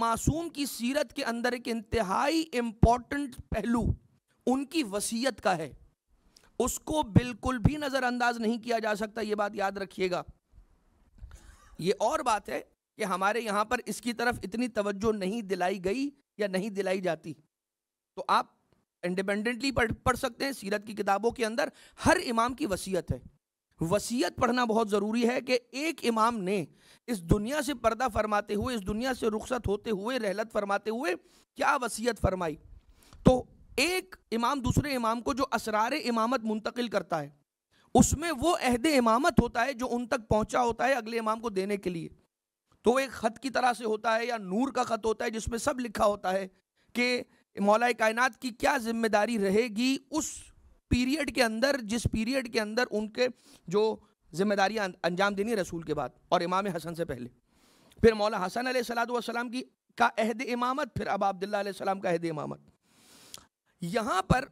मासूम की सीरत के अंदर एक इंतहाई इंपॉर्टेंट पहलू उनकी वसीयत का है, उसको बिल्कुल भी नजरअंदाज नहीं किया जा सकता, ये बात याद रखिएगा। ये और बात है कि हमारे यहां पर इसकी तरफ इतनी तवज्जो नहीं दिलाई गई या नहीं दिलाई जाती। तो आप इंडिपेंडेंटली पढ़ सकते हैं, सीरत की किताबों के अंदर हर इमाम की वसीयत है। वसीयत पढ़ना बहुत ज़रूरी है कि एक इमाम ने इस दुनिया से पर्दा फरमाते हुए, इस दुनिया से रुखसत होते हुए, रहलत फरमाते हुए क्या वसीयत फरमाई। तो एक इमाम दूसरे इमाम को जो असरार इमामत मुंतकिल करता है, उसमें वो अहद इमामत होता है जो उन तक पहुंचा होता है अगले इमाम को देने के लिए। तो एक ख़त की तरह से होता है या नूर का ख़त होता है जिसमें सब लिखा होता है कि मौला कायनात की क्या जिम्मेदारी रहेगी उस पीरियड के अंदर, जिस पीरियड के अंदर उनके जो जिम्मेदारियां अंजाम देनी रसूल के बाद और इमाम हसन से पहले। फिर मौला हसन अलैहिस्सलाम की का अहद इमामत, फिर अब अब्दुल्ला अलैहिस्सलाम का अहद इमामत। यहां पर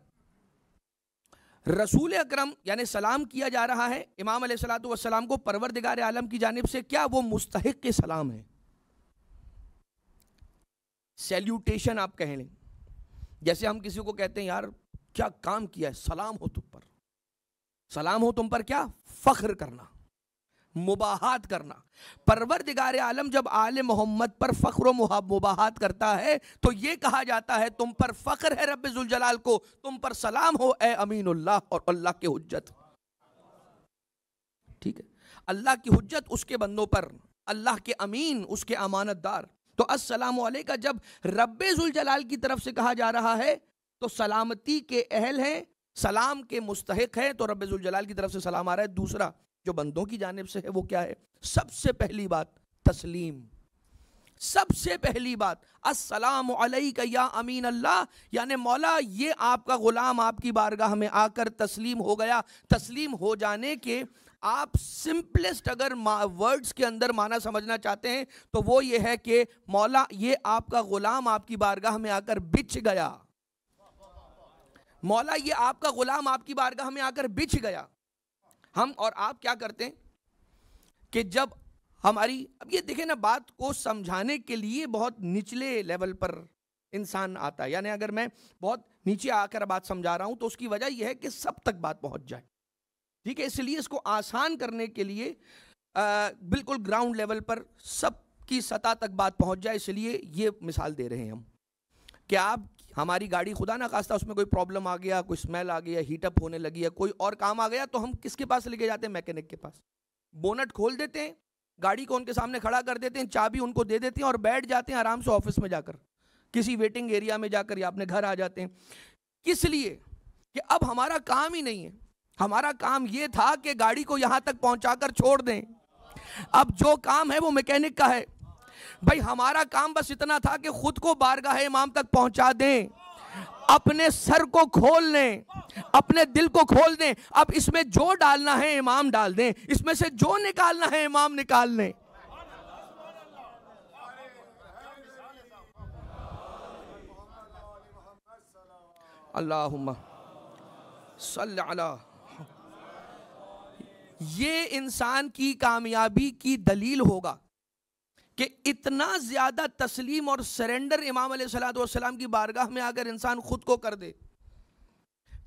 रसूल अकरम यानी सलाम किया जा रहा है इमाम अलैहिस्सलाम को परवरदिगार आलम की जानिब से, क्या वो मुस्तहिक के सलाम है, सैल्यूटेशन आप कह लें। जैसे हम किसी को कहते हैं यार क्या काम किया है, सलाम हो तुम पर, सलाम हो तुम पर, क्या फख्र करना, मुबाहात करना। परवरदिगार आलम जब आले मोहम्मद पर फख्र मुबाहात करता है तो ये कहा जाता है तुम पर फख्र है रब्बे जुल जलाल को, तुम पर सलाम हो ए अमीनुल्लाह और अल्लाह की हुज्जत। ठीक है, अल्लाह की हुज्जत उसके बंदों पर, अल्लाह के अमीन उसके अमानतदार। तो अस्सलामु अलैका जब रब्बे जुल जलाल की तरफ से कहा जा रहा है तो सलामती के अहल हैं, सलाम के मुस्तहिक है, तो रब्बे जुल जलाल की तरफ से सलाम आ रहा है। दूसरा जो बंदों की जानिब से है वो क्या है, सबसे पहली बात तस्लीम, सबसे पहली बात अस्सलामु अलैका या अमीन अल्लाह, यानी मौला ये आपका गुलाम आपकी बारगाह में आकर तस्लीम हो गया। तस्लीम हो जाने के आप सिंपलेस्ट अगर वर्ड्स के अंदर माना समझना चाहते हैं तो वो ये है कि मौला ये आपका गुलाम आपकी बारगाह में आकर बिछ गया, मौला ये आपका गुलाम आपकी बारगाह में आकर बिछ गया। हम और आप क्या करते हैं कि जब हमारी, अब ये देखें ना, बात को समझाने के लिए बहुत निचले लेवल पर इंसान आता है, यानी अगर मैं बहुत नीचे आकर बात समझा रहा हूं तो उसकी वजह यह है कि सब तक बात पहुंच जाए। ठीक है, इसलिए इसको आसान करने के लिए बिल्कुल ग्राउंड लेवल पर सबकी सतह तक बात पहुंच जाए, इसलिए ये मिसाल दे रहे हैं हम कि आप, हमारी गाड़ी खुदा ना खास्ता उसमें कोई प्रॉब्लम आ गया, कोई स्मेल आ गया, हीटअप होने लगी है, कोई और काम आ गया, तो हम किसके पास लेके जाते हैं, मैकेनिक के पास। बोनट खोल देते हैं, गाड़ी को उनके सामने खड़ा कर देते हैं, चाबी उनको दे देते हैं और बैठ जाते हैं आराम से ऑफिस में जाकर, किसी वेटिंग एरिया में जाकर या अपने घर आ जाते हैं। किस लिए कि अब हमारा काम ही नहीं है, हमारा काम ये था कि गाड़ी को यहां तक पहुंचाकर छोड़ दें। अब जो काम है वो मैकेनिक का है। भाई हमारा काम बस इतना था कि खुद को बारगाह इमाम तक पहुंचा दें, अपने सर को खोल लें, अपने दिल को खोल दें। अब इसमें जो डालना है इमाम डाल दें, इसमें से जो निकालना है इमाम निकाल लें। अल्लाहुम्मा सल्ली अला। ये इंसान की कामयाबी की दलील होगा कि इतना ज्यादा तस्लीम और सरेंडर इमाम अलैहिस्सलाम की बारगाह में अगर इंसान खुद को कर दे।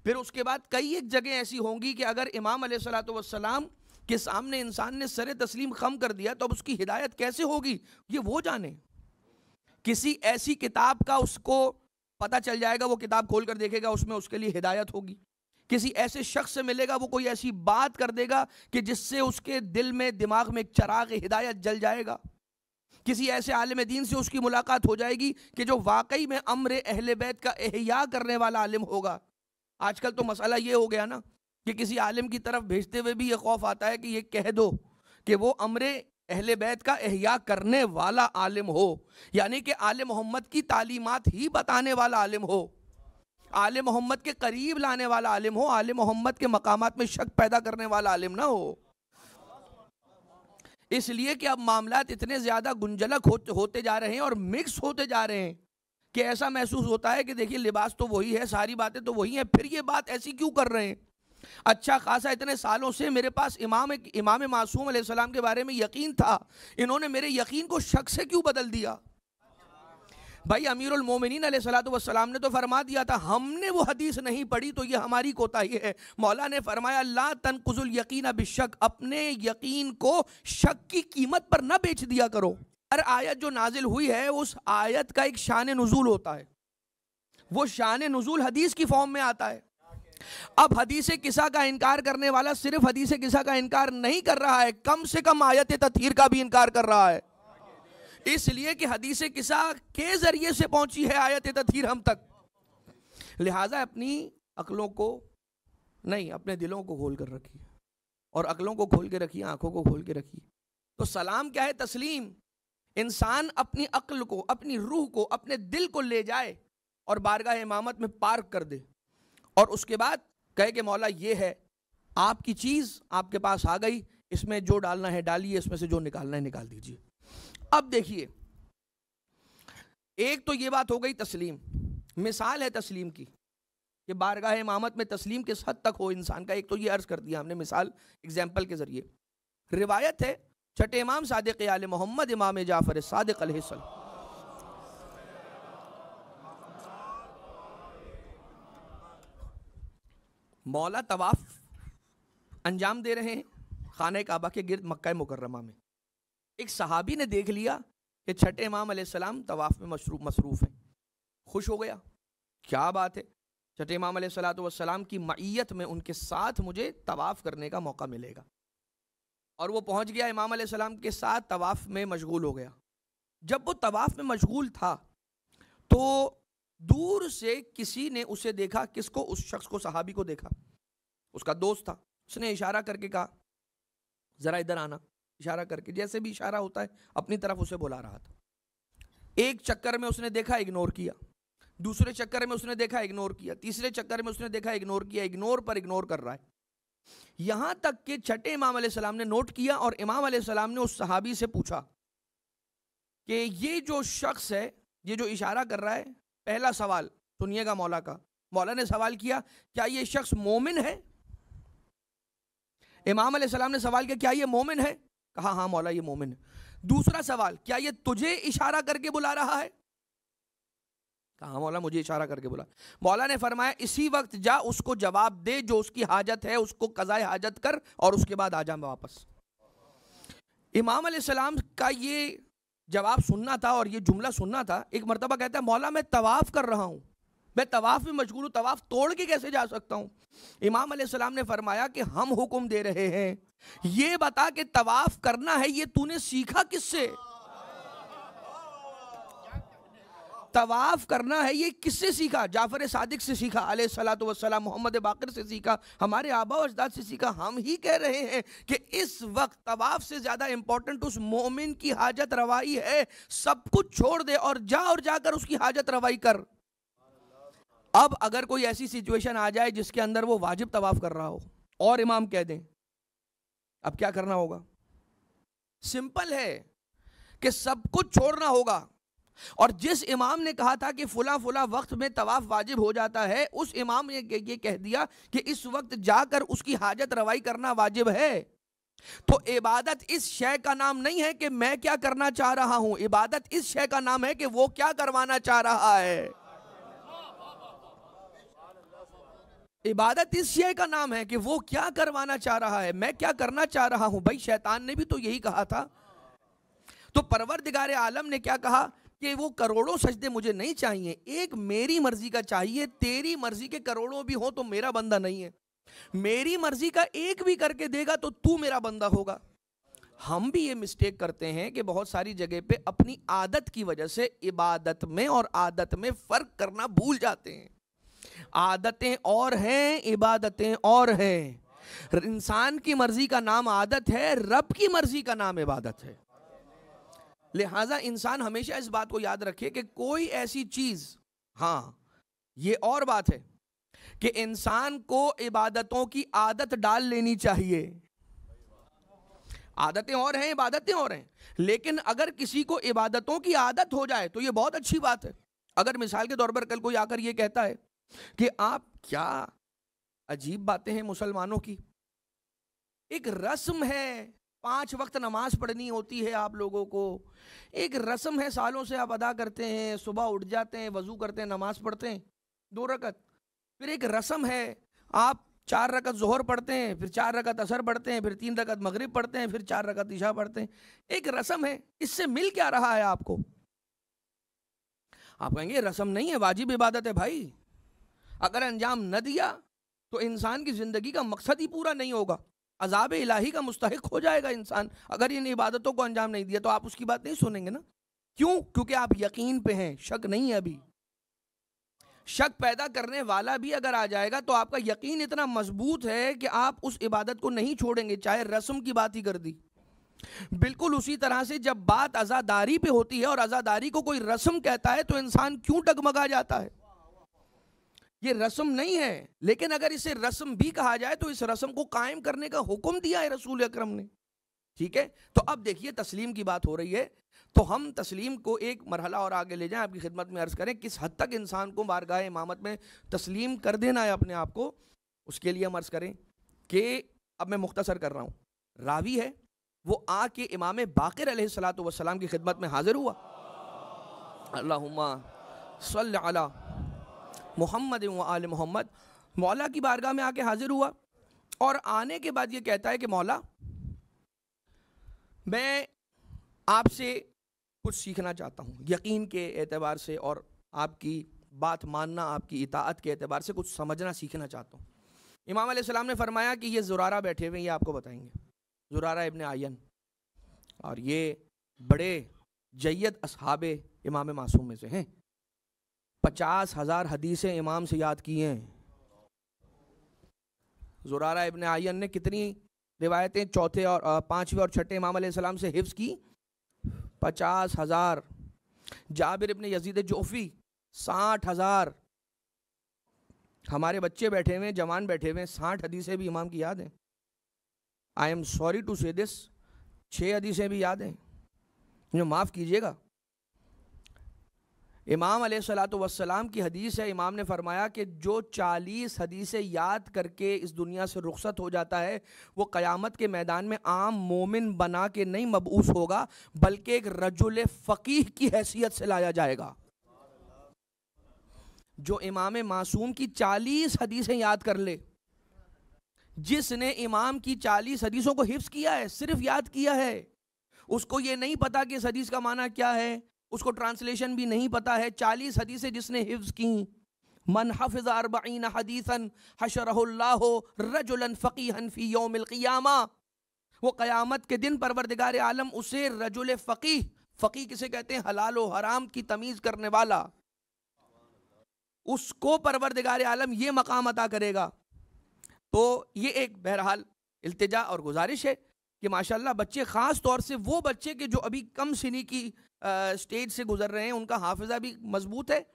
फिर उसके बाद कई एक जगह ऐसी होंगी कि अगर इमाम अलैहिस्सलाम के सामने इंसान ने सरे तस्लीम खम कर दिया तो अब उसकी हिदायत कैसे होगी ये वो जाने। किसी ऐसी किताब का उसको पता चल जाएगा, वो किताब खोल कर देखेगा, उसमें उसके लिए हिदायत होगी। किसी ऐसे शख्स से मिलेगा, वो कोई ऐसी बात कर देगा कि जिससे उसके दिल में, दिमाग में एक चराग हिदायत जल जाएगा। किसी ऐसे आलिम दीन से उसकी मुलाकात हो जाएगी कि जो वाकई में अम्र अहले बैत का एहया करने वाला आलिम होगा। आजकल तो मसला ये हो गया ना कि किसी आलिम की तरफ भेजते हुए भी ये खौफ आता है कि ये कह दो कि वो अम्र अहले बैत का एहया करने वाला आलिम हो, यानी कि आले मोहम्मद की तालीमात ही बताने वाला आलिम हो, आले मोहम्मद के करीब लाने वाला आलिम हो, आले मोहम्मद के मकामात में शक पैदा करने वाला आलिम ना हो। इसलिए कि अब मामलात इतने ज़्यादा गुंजलक होते जा रहे हैं और मिक्स होते जा रहे हैं कि ऐसा महसूस होता है कि देखिए लिबास तो वही है, सारी बातें तो वही हैं, फिर ये बात ऐसी क्यों कर रहे हैं। अच्छा खासा इतने सालों से मेरे पास इमाम मासूम अलैहिस्सलाम के बारे में यकीन था, इन्होंने मेरे यकीन को शक से क्यों बदल दिया। भाई अमीरुल मोमिनीन अलैहिस्सलातु वस्सलाम ने तो फरमा दिया था, हमने वो हदीस नहीं पढ़ी तो ये हमारी कोताही है। मौला ने फरमाया ला तनकुजुल यकीन बिशक, अपने यकीन को शक की कीमत पर ना बेच दिया करो। हर आयत जो नाजिल हुई है उस आयत का एक शान नुज़ूल होता है, वो शान नुज़ूल हदीस की फॉर्म में आता है। अब हदीस किसा का इनकार करने वाला सिर्फ हदीस किसा का इनकार नहीं कर रहा है, कम से कम आयत तत्हीर का भी इनकार कर रहा है, इसलिए कि हदीस किसा के जरिए से पहुंची है आयत तत्हीर हम तक। लिहाजा अपनी अक्लों को नहीं, अपने दिलों को खोल कर रखिए, और अक्लों को खोल के रखिए, आंखों को खोल के रखिए। तो सलाम क्या है? तस्लीम। इंसान अपनी अक्ल को, अपनी रूह को, अपने दिल को ले जाए और बारगाह इमामत में पार्क कर दे, और उसके बाद कहे कि मौला ये है आपकी चीज़, आपके पास आ गई, इसमें जो डालना है डालिए, इसमें से जो निकालना है निकाल दीजिए। अब देखिए, एक तो ये बात हो गई तस्लीम, मिसाल है तस्लीम की कि बारगाह इमामत में तस्लीम किस हद तक हो इंसान का। एक तो ये अर्ज कर दिया हमने मिसाल, एग्जाम्पल के जरिए। रिवायत है छठे इमाम सादिक आले मोहम्मद इमाम जाफर सादिक अलैहिस्सलाम, मौला तवाफ अंजाम दे रहे हैं खाने काबा के गिर्द मक्का मुकर्रमा में। एक सहाबी ने देख लिया कि छठे इमाम अलैहिस्सलाम तवाफ में मसरूफ हैं, खुश हो गया, क्या बात है, छठे इमाम अलैहिस्सलाम की मईयत में उनके साथ मुझे तवाफ करने का मौका मिलेगा। और वो पहुंच गया, इमाम अलैहिस्सलाम के साथ तवाफ में मशगूल हो गया। जब वो तवाफ में मशगूल था तो दूर से किसी ने उसे देखा, किसको? उस शख्स को, सहाबी को देखा, उसका दोस्त था। उसने इशारा करके कहा जरा इधर आना, इशारा करके, जैसे भी इशारा होता है अपनी तरफ उसे बुला रहा था। एक चक्कर में उसने देखा, इग्नोर किया, दूसरे चक्कर में उसने देखा, इग्नोर किया, तीसरे चक्कर में उसने देखा, इग्नोर किया, इग्नोर पर इग्नोर कर रहा है। यहां तक कि छठे इमाम अलैहिस्सलाम ने नोट किया और इमाम अलैहिस्सलाम ने उस सहाबी से पूछा कि ये जो शख्स है, ये जो इशारा कर रहा है, पहला सवाल सुनिएगा मौला का। मौला ने सवाल किया, क्या ये शख्स मोमिन है? इमाम अलैहिस्सलाम ने सवाल किया, क्या ये मोमिन है? कहा हाँ मौला ये मोमिन है। दूसरा सवाल, क्या ये तुझे इशारा करके बुला रहा है? कहा मौला मुझे इशारा करके बुला। मौला ने फरमाया इसी वक्त जा उसको जवाब दे, जो उसकी हाजत है उसको कज़ाए हाजत कर और उसके बाद आ जा वापस। इमाम अलैहिस्सलाम का ये जवाब सुनना था और ये जुमला सुनना था। एक मरतबा कहता है मौला मैं तवाफ कर रहा हूँ, मैं तवाफ में मशगूल हूँ, तवाफ तोड़ के कैसे जा सकता हूँ? इमाम अलैहिस्सलाम ने फरमाया कि हम हुक्म दे रहे हैं, ये बता कि तवाफ करना है ये तूने सीखा किससे? तवाफ करना है ये किससे सीखा? जाफर सादिक से सीखा अलैहिस्सलातु वस्सलाम, मोहम्मद बाकिर से सीखा, हमारे आबा व अजदाद से सीखा। हम ही कह रहे हैं कि इस वक्त तवाफ से ज्यादा इंपॉर्टेंट उस मोमिन की हाजत रवाई है। सब कुछ छोड़ दे और जाकर उसकी हाजत रवाई कर। अब अगर कोई ऐसी सिचुएशन आ जाए जिसके अंदर वो वाजिब तवाफ कर रहा हो और इमाम कह दें, अब क्या करना होगा? सिंपल है कि सब कुछ छोड़ना होगा। और जिस इमाम ने कहा था कि फुला फुला वक्त में तवाफ वाजिब हो जाता है, उस इमाम ने ये कह दिया कि इस वक्त जाकर उसकी हाजत रवाई करना वाजिब है। तो इबादत इस शय का नाम नहीं है कि मैं क्या करना चाह रहा हूं, इबादत इस शय का नाम है कि वो क्या करवाना चाह रहा है। इबादत इस शय का नाम है कि वो क्या करवाना चाह रहा है, मैं क्या करना चाह रहा हूं। भाई शैतान ने भी तो यही कहा था। तो परवरदिगार आलम ने क्या कहा कि वो करोड़ों सजदे मुझे नहीं चाहिए, एक मेरी मर्जी का चाहिए। तेरी मर्जी के करोड़ों भी हो तो मेरा बंदा नहीं है, मेरी मर्जी का एक भी करके देगा तो तू मेरा बंदा होगा। हम भी ये मिस्टेक करते हैं कि बहुत सारी जगह पे अपनी आदत की वजह से इबादत में और आदत में फर्क करना भूल जाते हैं। आदतें और हैं, इबादतें और हैं। इंसान की मर्जी का नाम आदत है, रब की मर्जी का नाम इबादत है। लिहाजा इंसान हमेशा इस बात को याद रखे कि कोई ऐसी चीज, हाँ ये और बात है कि इंसान को इबादतों की आदत डाल लेनी चाहिए। आदतें और हैं, इबादतें और हैं, लेकिन अगर किसी को इबादतों की आदत हो जाए तो ये बहुत अच्छी बात है। अगर मिसाल के तौर पर कल कोई आकर ये कहता है कि आप, क्या अजीब बातें हैं मुसलमानों की, एक रस्म है 5 वक्त नमाज पढ़नी होती है आप लोगों को, एक रस्म है सालों से आप अदा करते हैं, सुबह उठ जाते हैं, वजू करते हैं, नमाज पढ़ते हैं 2 रकत, फिर एक रस्म है आप 4 रकत जोहर पढ़ते हैं, फिर 4 रकत असर पढ़ते हैं, फिर 3 रकत मगरिब पढ़ते हैं, फिर 4 रकत इशा पढ़ते हैं। एक रस्म है, इससे मिल क्या रहा है आपको? आप कहेंगे रस्म नहीं है, वाजिब इबादत है भाई। अगर अंजाम न दिया तो इंसान की जिंदगी का मकसद ही पूरा नहीं होगा, अजाब इलाही का मुस्तहिक हो जाएगा इंसान अगर इन इबादतों को अंजाम नहीं दिया। तो आप उसकी बात नहीं सुनेंगे ना। क्यों? क्योंकि आप यकीन पे हैं, शक नहीं है। अभी शक पैदा करने वाला भी अगर आ जाएगा तो आपका यकीन इतना मजबूत है कि आप उस इबादत को नहीं छोड़ेंगे, चाहे रस्म की बात ही कर दी। बिल्कुल उसी तरह से जब बात अज़ादारी पे होती है और अज़ादारी को कोई रस्म कहता है तो इंसान क्यों डगमगा जाता है? ये रस्म नहीं है, लेकिन अगर इसे रस्म भी कहा जाए तो इस रस्म को कायम करने का हुक्म दिया है रसूल अकरम ने। ठीक है, तो अब देखिए तस्लीम की बात हो रही है, तो हम तस्लीम को एक मरहला और आगे ले जाएं, आपकी खिदमत में अर्ज़ करें किस हद तक इंसान को बारगाह इमामत में तस्लीम कर देना है अपने आप को। उसके लिए हम अर्ज़ करें कि अब मैं मुख्तसर कर रहा हूँ, रावी है वो आके इमाम बाक़िर अलैहिस्सलातु वस्सलाम की खिदमत में हाजिर हुआ, अल्लाहुम्मा सल्लि अला मुहम्मद व आले मोहम्मद, मौला की बारगाह में आके हाजिर हुआ और आने के बाद ये कहता है कि मौला मैं आपसे कुछ सीखना चाहता हूँ, यकीन के एतबार से और आपकी बात मानना, आपकी इताअत के एतबार से कुछ समझना सीखना चाहता हूँ। इमाम अलैहिस्सलाम ने फरमाया कि ये ज़ुरारा बैठे हुए, ये आपको बताएंगे, ज़ुरारा इब्न आयन, और ये बड़े जय्यद असहाबे इमाम मासूम में से हैं। 50,000 हदीसें इमाम से याद की हैं। ज़ुरारा इब्न आयन ने कितनी रिवायतें चौथे और 5वें और 6ठे इमाम अलैहिस्सलाम से हिफ्ज़ की? 50,000। जाबिर इब्न यजीद जोफ़ी 60,000। हमारे बच्चे बैठे हुए, जवान बैठे हुए, 60 हदीसें भी इमाम की याद हैं। आई एम सॉरी टू से दिस, 6 हदीसें भी याद हैं, मुझे माफ़ कीजिएगा। इमाम अलैहिस्सलातु वस्सलाम की हदीस है, इमाम ने फरमाया कि जो 40 हदीसें याद करके इस दुनिया से रुखसत हो जाता है वो क़यामत के मैदान में आम मोमिन बना के नहीं मबऊस होगा, बल्कि एक रजुल फ़कीह की हैसियत से लाया जाएगा। जो इमाम मासूम की 40 हदीसें याद कर ले, जिसने इमाम की 40 हदीसों को हिफ्ज़ किया है, सिर्फ याद किया है, उसको ये नहीं पता कि इस हदीस का माना क्या है, उसको ट्रांसलेशन भी नहीं पता है। 40 हदीसें जिसने हिफ्ज़ की, मन हफ़िज़ 40 हदीसन हशरहुल्लाहु रजुलन फ़क़ीहन फ़ी यौमिल क़ियामा, वो क़यामत के दिन परवरदिगार आलम उसे रजुल फ़क़ीह, फ़क़ीह किसे कहते हैं? हलाल व हराम की तमीज़ करने वाला, उसको परवरदिगार आलम ये मकाम अता करेगा। तो ये एक बहरहाल इल्तिजा और गुजारिश है कि माशाल्लाह बच्चे, ख़ास तौर से वो बच्चे के जो अभी कम सिनी की स्टेज से गुजर रहे हैं, उनका हाफिज़ा भी मजबूत है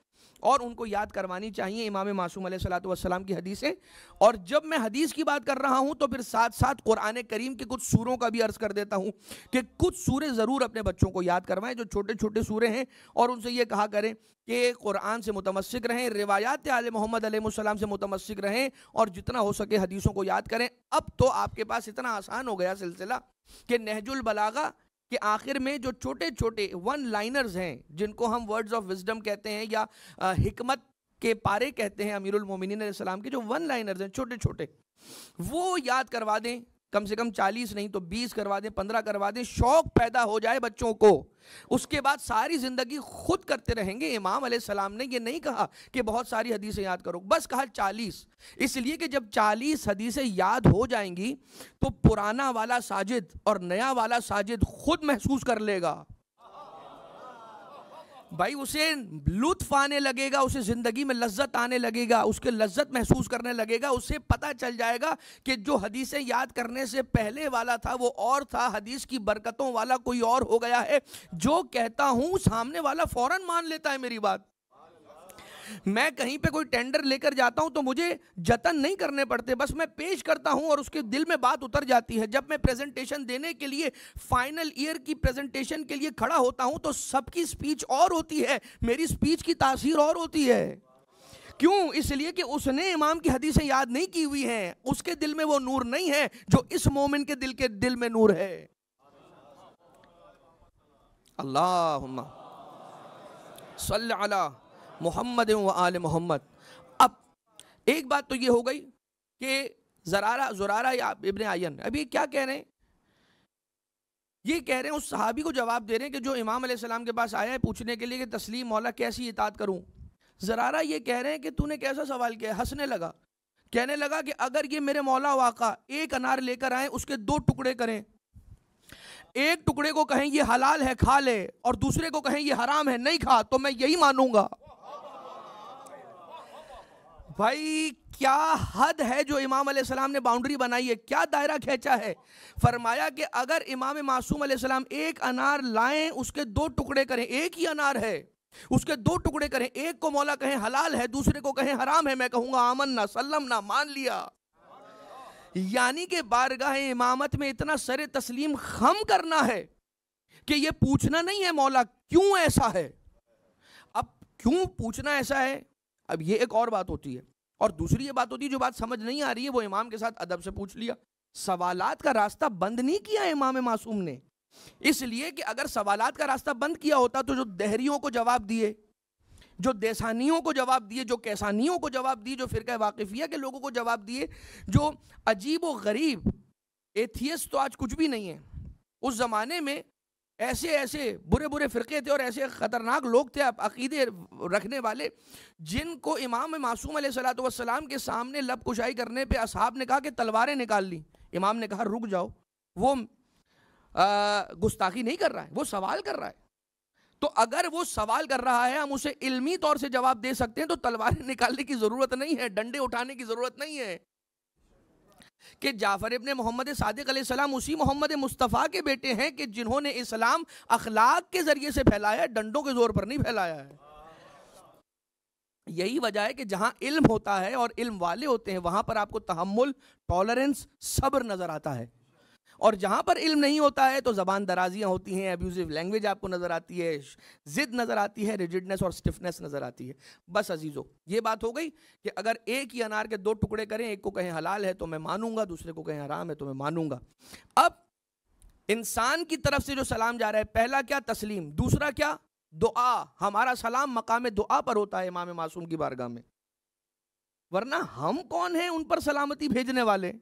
और उनको याद करवानी चाहिए इमाम मासूम अलैहिस्सलातु वस्सलाम की हदीसें। और जब मैं हदीस की बात कर रहा हूँ तो फिर साथ साथ कुरान करीम के कुछ सूरों का भी अर्ज़ कर देता हूँ कि कुछ सूरे ज़रूर अपने बच्चों को याद करवाएं जो छोटे छोटे सूरे हैं, और उनसे ये कहा करें कि कुरान से मुतमस्सिक रहें, रिवायात आले मोहम्मद अलैहिस्सलाम से मुतमस्सिक रहें और जितना हो सके हदीसों को याद करें। अब तो आपके पास इतना आसान हो गया सिलसिला कि नहजुल बलागा कि आखिर में जो छोटे छोटे 1 लाइनर्स हैं, जिनको हम वर्ड्स ऑफ विजडम कहते हैं या हिकमत के पारे कहते हैं, अमीरुल मोमिनीन अलैहिस्सलाम के जो 1 लाइनर्स हैं छोटे छोटे, वो याद करवा दें। कम से कम 40 नहीं तो 20 करवा दें, 15 करवा दें, शौक पैदा हो जाए बच्चों को। उसके बाद सारी ज़िंदगी खुद करते रहेंगे। इमाम अलैहिस्सलाम ने ये नहीं कहा कि बहुत सारी हदीसें याद करो, बस कहा 40, इसलिए कि जब 40 हदीसें याद हो जाएंगी तो पुराना वाला साजिद और नया वाला साजिद खुद महसूस कर लेगा। भाई उसे लुत्फ आने लगेगा, उसे जिंदगी में लज्जत आने लगेगा, उसके लज्जत महसूस करने लगेगा, उसे पता चल जाएगा कि जो हदीसें याद करने से पहले वाला था वो और था, हदीस की बरकतों वाला कोई और हो गया है। जो कहता हूं सामने वाला फौरन मान लेता है मेरी बात। मैं कहीं पे कोई टेंडर लेकर जाता हूं तो मुझे जतन नहीं करने पड़ते, बस मैं पेश करता हूं और उसके दिल में बात उतर जाती है। जब मैं प्रेजेंटेशन देने के लिए फाइनल ईयर की प्रेजेंटेशन के लिए खड़ा होता हूं तो सबकी स्पीच और होती है, मेरी स्पीच की तासीर और होती है। क्यों? इसलिए कि उसने इमाम की हदीसें याद नहीं की हुई हैं, उसके दिल में वो नूर नहीं है जो इस मोमिन के दिल में नूर है। अल्लाहुम्मा सल्ली अला मोहम्मद व आले मोहम्मद। अब एक बात तो ये हो गई कि ज़ुरारा या इब्न आयन अभी क्या कह रहे हैं? ये कह रहे हैं, उस सहाबी को जवाब दे रहे हैं कि जो इमाम अलैहिस्सलाम के पास आया है पूछने के लिए कि तस्लीम मौला कैसी इताअत करूं। ज़रारा ये कह रहे हैं कि तूने कैसा सवाल किया? हंसने लगा, कहने लगा कि अगर ये मेरे मौला वाका एक अनार लेकर आए, उसके 2 टुकड़े करें, एक टुकड़े को कहें ये हलाल है खा ले और दूसरे को कहें ये हराम है नहीं खा, तो मैं यही मानूंगा। भाई क्या हद है जो इमाम अलैहिस्सलाम ने बाउंड्री बनाई है, क्या दायरा खींचा है। फरमाया कि अगर इमाम मासूम अलैहिस्सलाम एक अनार लाएं, उसके 2 टुकड़े करें, एक ही अनार है उसके 2 टुकड़े करें, एक को मौला कहें हलाल है, दूसरे को कहें हराम है, मैं कहूंगा आमन्ना सल्लमना, मान लिया। यानी कि बारगाह इमामत में इतना सरे तस्लीम खम करना है कि ये पूछना नहीं है मौला क्यों ऐसा है। अब क्यों पूछना ऐसा है, अब ये एक और बात होती है, और दूसरी ये बात होती है जो बात समझ नहीं आ रही है वो इमाम के साथ अदब से पूछ लिया। सवालात का रास्ता बंद नहीं किया इमाम मासूम ने, इसलिए कि अगर सवालात का रास्ता बंद किया होता तो जो दहरियों को जवाब दिए, जो देसानियों को जवाब दिए, जो कैसानियों को जवाब दिए, जो फिरका वाकिफिया के लोगों को जवाब दिए, जो अजीब व गरीब एथियस्ट तो आज कुछ भी नहीं है, उस जमाने में ऐसे ऐसे बुरे बुरे फिरके थे और ऐसे खतरनाक लोग थे अकीदे रखने वाले, जिनको इमाम मासूम अलैहिस्सलातु वस्सलाम के सामने लब कुशाई करने पे असहाब ने कहा कि तलवारें निकाल ली। इमाम ने कहा रुक जाओ, वो गुस्ताखी नहीं कर रहा है, वो सवाल कर रहा है। तो अगर वो सवाल कर रहा है हम उसे इल्मी तौर से जवाब दे सकते हैं, तो तलवारें निकालने की जरूरत नहीं है, डंडे उठाने की जरूरत नहीं है। कि जाफर इब्ने मोहम्मद सादिक अलैहिस्सलाम उसी मोहम्मद मुस्तफ़ा के बेटे हैं कि जिन्होंने इस्लाम अखलाक के जरिए से फैलाया है, डंडों के जोर पर नहीं फैलाया है। यही वजह है कि जहां इल्म होता है और इल्म वाले होते हैं वहां पर आपको तहम्मुल, टॉलरेंस, सब्र नजर आता है, और जहां पर इल्म नहीं होता है तो जबान दराजियां होती हैं, अब्यूजिव लैंग्वेज आपको नजर आती है, जिद नजर आती है, रिजिडनेस और स्टिफनेस नजर आती है। बस अजीजों ये बात हो गई कि अगर एक ही अनार के 2 टुकड़े करें, एक को कहें हलाल है तो मैं मानूंगा, दूसरे को कहें हराम है तो मैं मानूंगा। अब इंसान की तरफ से जो सलाम जा रहा है, पहला क्या? तस्लीम, दूसरा क्या? दुआ। हमारा सलाम मकाम दुआ पर होता है इमाम मासूम की बारगाह में, वरना हम कौन हैं उन पर सलामती भेजने वाले?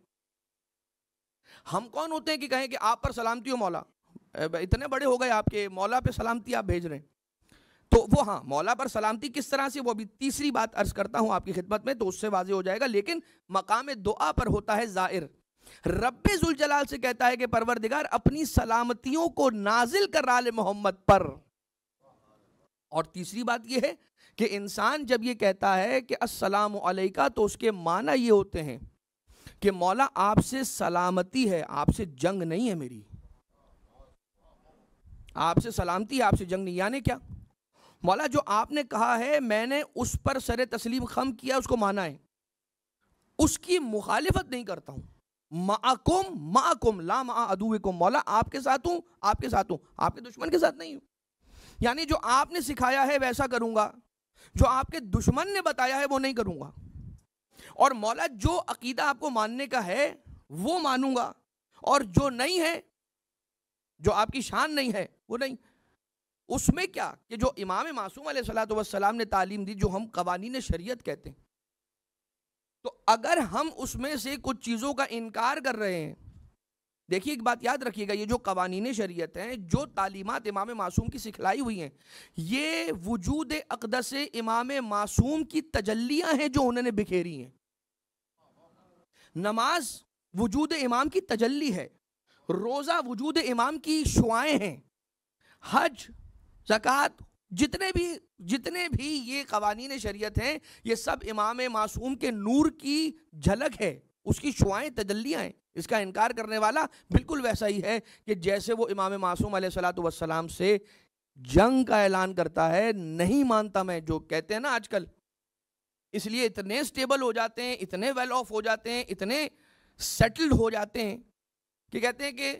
हम कौन होते हैं कि कहें कि आप पर सलामती हो मौला, इतने बड़े हो गए आपके, मौला पे सलामती आप भेज रहे हैं। तो वो हाँ, मौला पर सलामती किस तरह से, वो अभी तीसरी बात अर्ज करता हूं आपकी खिदमत में, तो उससे वाज़े हो जाएगा। लेकिन मकाम दुआ पर होता है ज़ाहिर। रब्बे ज़ुल जलाल से कहता है कि परवरदिगार अपनी सलामतियों को नाजिल कर आले मोहम्मद पर। और तीसरी बात यह है कि इंसान जब ये कहता है कि अस्सलामु अलैका, तो उसके माना ये होते हैं कि मौला आपसे सलामती है, आपसे जंग नहीं है मेरी, आपसे सलामती, आपसे जंग नहीं। यानी क्या? मौला जो आपने कहा है मैंने उस पर सरे तस्लीम खम किया, उसको माना है, उसकी मुखालिफत नहीं करता हूं। माकुम माकुम ला मा अदुविकुम, मौला आपके साथ हूं, आपके साथ हूं, आपके दुश्मन के साथ नहीं हूं। यानी जो आपने सिखाया है वैसा करूंगा, जो आपके दुश्मन ने बताया है वो नहीं करूंगा। और मौला जो अकीदा आपको मानने का है वो मानूंगा, और जो नहीं है, जो आपकी शान नहीं है वो नहीं। उसमें क्या कि जो इमाम मासूम अलैहिस्सलातु वस्सलाम ने तालीम दी, जो हम कवानीन शरीयत कहते हैं, तो अगर हम उसमें से कुछ चीज़ों का इनकार कर रहे हैं, देखिए एक बात याद रखिएगा, ये जो कवानीन शरीयत हैं, जो तालीमात इमाम मासूम की सिखलाई हुई हैं, ये वजूद अक़दस इमाम मासूम की तजल्लियाँ हैं जो उन्होंने बिखेरी हैं। नमाज वजूद इमाम की तजल्ली है, रोज़ा वजूद इमाम की शुआएं हैं, हज, ज़कात जितने भी ये कवानीन शरीयत हैं, ये सब इमाम मासूम के नूर की झलक है, उसकी शुआएं तजल्लियाँ हैं। इसका इनकार करने वाला बिल्कुल वैसा ही है कि जैसे वो इमाम मासूम अलैहिस्सलातु वस्सलाम से जंग का ऐलान करता है, नहीं मानता मैं, जो कहते हैं ना आजकल, इसलिए इतने स्टेबल हो जाते हैं, इतने वेल ऑफ हो जाते हैं, इतने सेटल्ड हो जाते हैं कि कहते हैं कि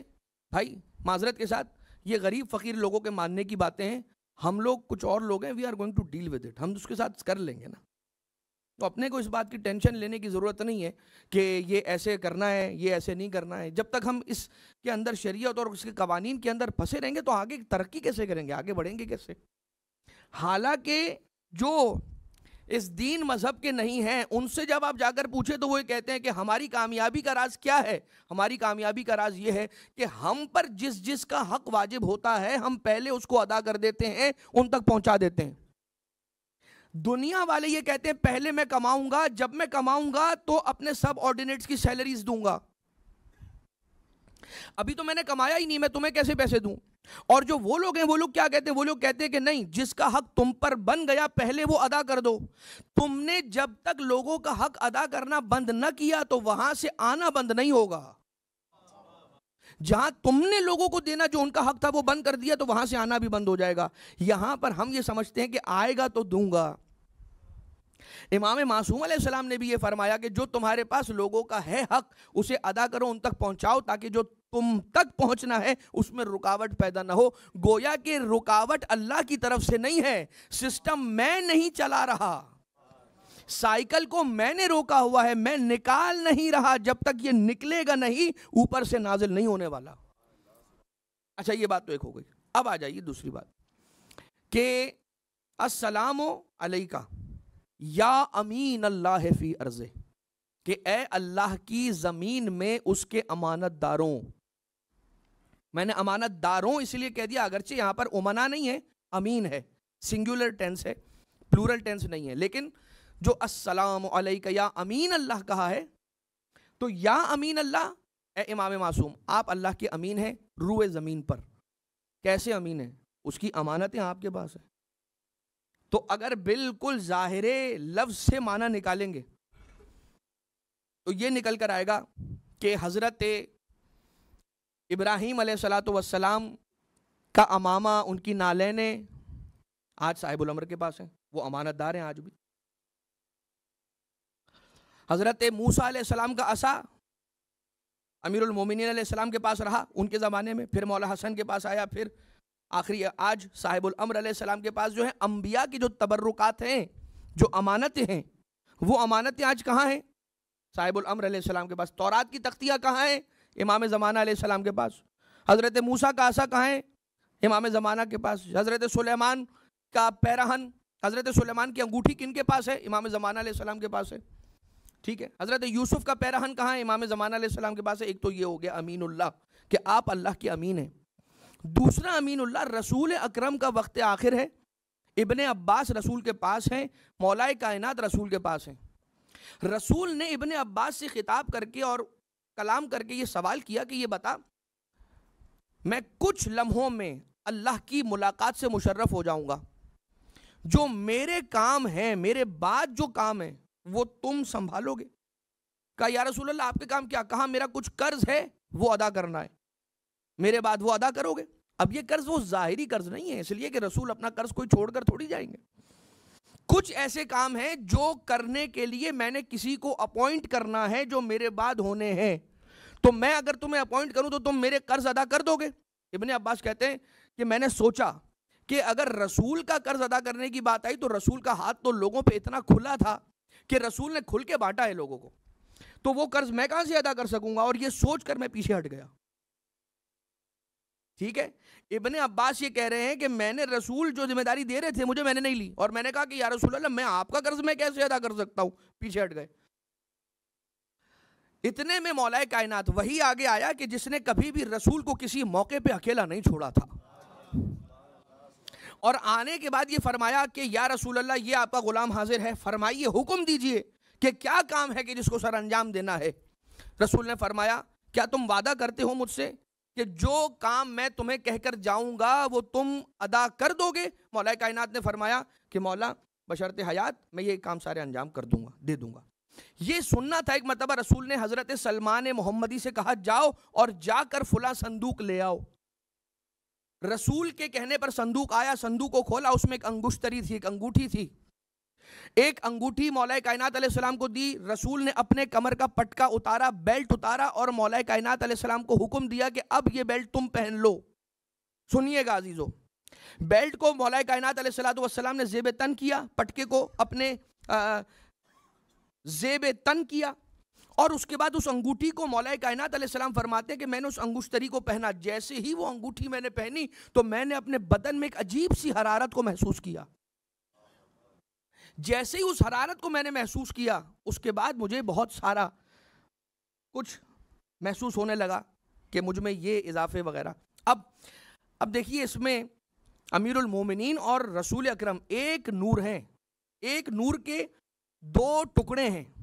भाई माजरत के साथ ये गरीब फ़कीर लोगों के मानने की बातें हैं, हम लोग कुछ और लोग हैं, we are going to deal with it, हम उसके साथ कर लेंगे ना। तो अपने को इस बात की टेंशन लेने की ज़रूरत नहीं है कि ये ऐसे करना है, ये ऐसे नहीं करना है। जब तक हम इसके अंदर शरीयत और उसके कवानीन के अंदर फंसे रहेंगे तो आगे तरक्की कैसे करेंगे, आगे बढ़ेंगे कैसे? हालांकि जो इस दीन मजहब के नहीं हैं, उनसे जब आप जाकर पूछे तो वो ये कहते हैं कि हमारी कामयाबी का राज क्या है? हमारी कामयाबी का राज ये है कि हम पर जिस जिसका हक वाजिब होता है, हम पहले उसको अदा कर देते हैं, उन तक पहुंचा देते हैं। दुनिया वाले ये कहते हैं पहले मैं कमाऊंगा, जब मैं कमाऊंगा तो अपने सब ऑर्डिनेट्स की सैलरीज दूंगा, अभी तो मैंने कमाया ही नहीं, मैं तुम्हें कैसे पैसे दूं? और जो वो लोग हैं, वो लोग क्या कहते हैं? वो लोग कहते हैं कि नहीं, जिसका हक तुम पर बन गया पहले वो अदा कर दो। तुमने जब तक लोगों का हक अदा करना बंद न किया तो वहां से आना बंद नहीं होगा। जहां तुमने लोगों को देना जो उनका हक था वो बंद कर दिया तो वहां से आना भी बंद हो जाएगा। यहां पर हम ये समझते हैं कि आएगा तो दूंगा। इमाम मासूम अलैहिस्सलाम ने भी ये फरमाया कि जो तुम्हारे पास लोगों का है हक, उसे अदा करो, उन तक पहुंचाओ, ताकि जो तुम तक पहुंचना है उसमें रुकावट पैदा ना हो। गोया कि रुकावट अल्लाह की तरफ से नहीं है, सिस्टम मैं नहीं चला रहा, साइकिल को मैंने रोका हुआ है, मैं निकाल नहीं रहा, जब तक ये निकलेगा नहीं ऊपर से नाजिल नहीं होने वाला। अच्छा, ये बात तो एक हो गई। अब आ जाइए दूसरी बात कि अस्सलामु अलैका या अमीन अल्लाह फी अर्ज़े, कि ए अल्लाह की ज़मीन में उसके अमानतदारों। मैंने अमानतदारों इसलिए कह दिया, अगरचे यहां पर उमना नहीं है, अमीन है, सिंगुलर टेंस है, प्लूरल टेंस नहीं है। लेकिन जो अस्सलामु अलैका या अमीन अल्लाह कहा है, तो या अमीन अल्लाह, ए इमाम मासूम, आप अल्लाह के अमीन हैं रूए ज़मीन पर। कैसे अमीन है? उसकी अमानतें आपके पास है। तो अगर बिल्कुल ज़ाहिरे लफ्ज़ से माना निकालेंगे तो ये निकल कर आएगा कि हज़रत इब्राहीम अलैहिस्सलातु वस्सलाम का अमामा, उनकी नालैने आज साहिबुल अमर के पास हैं, वो अमानतदार हैं आज भी। हज़रत मूसा अलैहिस्सलाम का असा अमीरुल मोमिनीन अलैहिस्सलाम के पास रहा उनके ज़माने में, फिर मौला हसन के पास आया, फिर आखिरी आज साहिबुल अम्र अलैहिस्सलाम के पास जो है अंबिया की जो तबर्रुकात हैं, जो अमानतें हैं, वो अमानतें आज कहाँ हैं? साहिबुल अम्र अलैहिस्सलाम के पास। तौरात की तख्तियाँ कहाँ हैं? इमाम ज़माना अलैहिस्सलाम के पास। हज़रत मूसा का आसा कहाँ है? इमाम ज़माना के पास। हज़रत सुलेमान का पैराहन, हज़रत सुलेमान की अंगूठी किन के पास है? इमाम ज़माना अलैहिस्सलाम के पास है। ठीक है। हज़रत यूसुफ का पैराहन कहाँ है? इमाम ज़माना अलैहिस्सलाम के पास है। एक तो ये हो गया अमीनुल्लाह, कि आप अल्लाह के अमीन हैं। दूसरा अमीनुल्लाह रसूल अकरम का वक्त आखिर है, इब्ने अब्बास रसूल के पास हैं, मौलाए कायनात रसूल के पास हैं। रसूल ने इब्ने अब्बास से खिताब करके और कलाम करके ये सवाल किया कि ये बता, मैं कुछ लम्हों में अल्लाह की मुलाकात से मुशर्रफ हो जाऊंगा, जो मेरे काम हैं, मेरे बाद जो काम है वो तुम संभालोगे? कहा या रसूल अल्लाह, आपके काम क्या? कहा मेरा कुछ कर्ज है वो अदा करना है, मेरे बाद वो अदा करोगे। अब ये कर्ज वो जाहिरी कर्ज नहीं है, इसलिए कि रसूल अपना कर्ज कोई छोड़कर थोड़ी जाएंगे। कुछ ऐसे काम हैं जो करने के लिए मैंने किसी को अपॉइंट करना है, जो मेरे बाद होने हैं, तो मैं अगर तुम्हें अपॉइंट करूं तो तुम मेरे कर्ज अदा कर दोगे? इब्ने अब्बास कहते हैं कि मैंने सोचा कि अगर रसूल का कर्ज अदा करने की बात आई तो रसूल का हाथ तो लोगों पे इतना खुला था कि रसूल ने खुल के बांटा है लोगों को, तो वो कर्ज मैं कहां से अदा कर सकूंगा? और ये सोचकर मैं पीछे हट गया। ठीक है। इब्ने अब्बास ये कह रहे हैं कि मैंने रसूल जो जिम्मेदारी दे रहे थे मुझे, मैंने नहीं ली, और मैंने कहा कि या रसूल अल्लाह, मैं आपका कर्ज मैं कैसे अदा कर सकता हूं? पीछे हट गए। इतने में मौलाए कायनात वही आगे आया कि जिसने कभी भी रसूल को किसी मौके पे अकेला नहीं छोड़ा था, और आने के बाद ये फरमाया कि या रसूल अल्लाह, ये आपका गुलाम हाजिर है, फरमाइए, हुक्म दीजिए कि क्या काम है कि जिसको सर अंजाम देना है। रसूल ने फरमाया, क्या तुम वादा करते हो मुझसे कि जो काम मैं तुम्हें कहकर जाऊंगा वो तुम अदा कर दोगे? मौला कायनात ने फरमाया कि मौला बशर्ते हयात मैं ये काम सारे अंजाम कर दूंगा, दे दूंगा। ये सुनना था। एक मरतबा रसूल ने हजरत सलमान मोहम्मदी से कहा जाओ और जाकर फुला संदूक ले आओ। रसूल के कहने पर संदूक आया, संदूक को खोला, उसमें एक अंगुश्तरी थी, एक अंगूठी थी। एक अंगूठी मौला कायनात अलैहिस्सलाम को दी। रसूल ने अपने कमर का पटका उतारा, बेल्ट उतारा और मौला कायनात अलैहिस्सलाम को हुक्म दिया कि अब ये बेल्ट तुम पहन लो। सुनिएगा अजीजों, बेल्ट को मौला कायनात अलैहिस्सलाम ने जेब तन किया, पटके को अपने जेब तन किया और उसके बाद उस अंगूठी को मौला कायनात अलैहिस्सलाम फरमाते हैं कि मैंने उस अंगुश्तरी को पहना। जैसे ही वो अंगूठी मैंने पहनी तो मैंने अपने बदन में एक अजीब सी हरारत को महसूस किया। जैसे ही उस हरारत को मैंने महसूस किया उसके बाद मुझे बहुत सारा कुछ महसूस होने लगा कि मुझ में ये इजाफे वगैरह। अब देखिए, इसमें अमीरुल मोमिनीन और रसूल अकरम एक नूर हैं, एक नूर के दो टुकड़े हैं।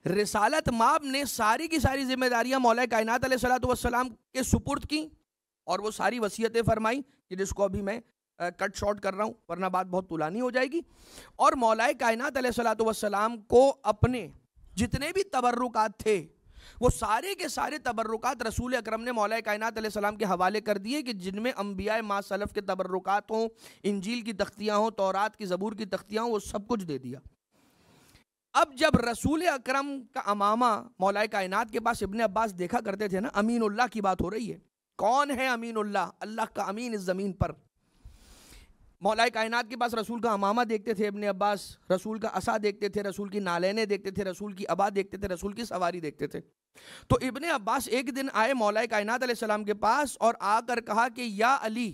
रिसालत माब ने सारी की सारी जिम्मेदारियां मौला कायनात अलैहिस्सलाम के सुपुर्द की और वो सारी वसीयतें फरमाई कि जिसको अभी मैं कट शॉर्ट कर रहा हूं वरना बात बहुत पुरानी हो जाएगी। और मौला कायनात अलैहिस्सलाम को अपने जितने भी तबर्रुकात थे वो सारे के सारे तबर्रुकात रसूल अकरम ने मौला कायनात अलैहिस्सलाम के हवाले कर दिए कि जिनमें अंबिया मा सलफ के तबर्रुकात हों, इंजील की तख्तियाँ हों, तौरात की ज़बूर की तख्तियाँ हों, वो सब कुछ दे दिया। अब जब रसूल अकरम का अमामा मौला कायनात के पास इब्ने अब्बास देखा करते थे ना, अमीनुल्लाह की बात हो रही है। कौन है अमीनुल्लाह? अल्लाह का अमीन इस ज़मीन पर। मौला कायनात के पास रसूल का अमामा देखते थे इब्ने अब्बास, रसूल का असा देखते थे, रसूल की नालैने देखते थे, रसूल की अबा देखते थे, रसूल की सवारी देखते थे। तो इब्ने अब्बास एक दिन आए मौला कायनात अलैहिस्सलाम के पास और आकर कहा कि या अली,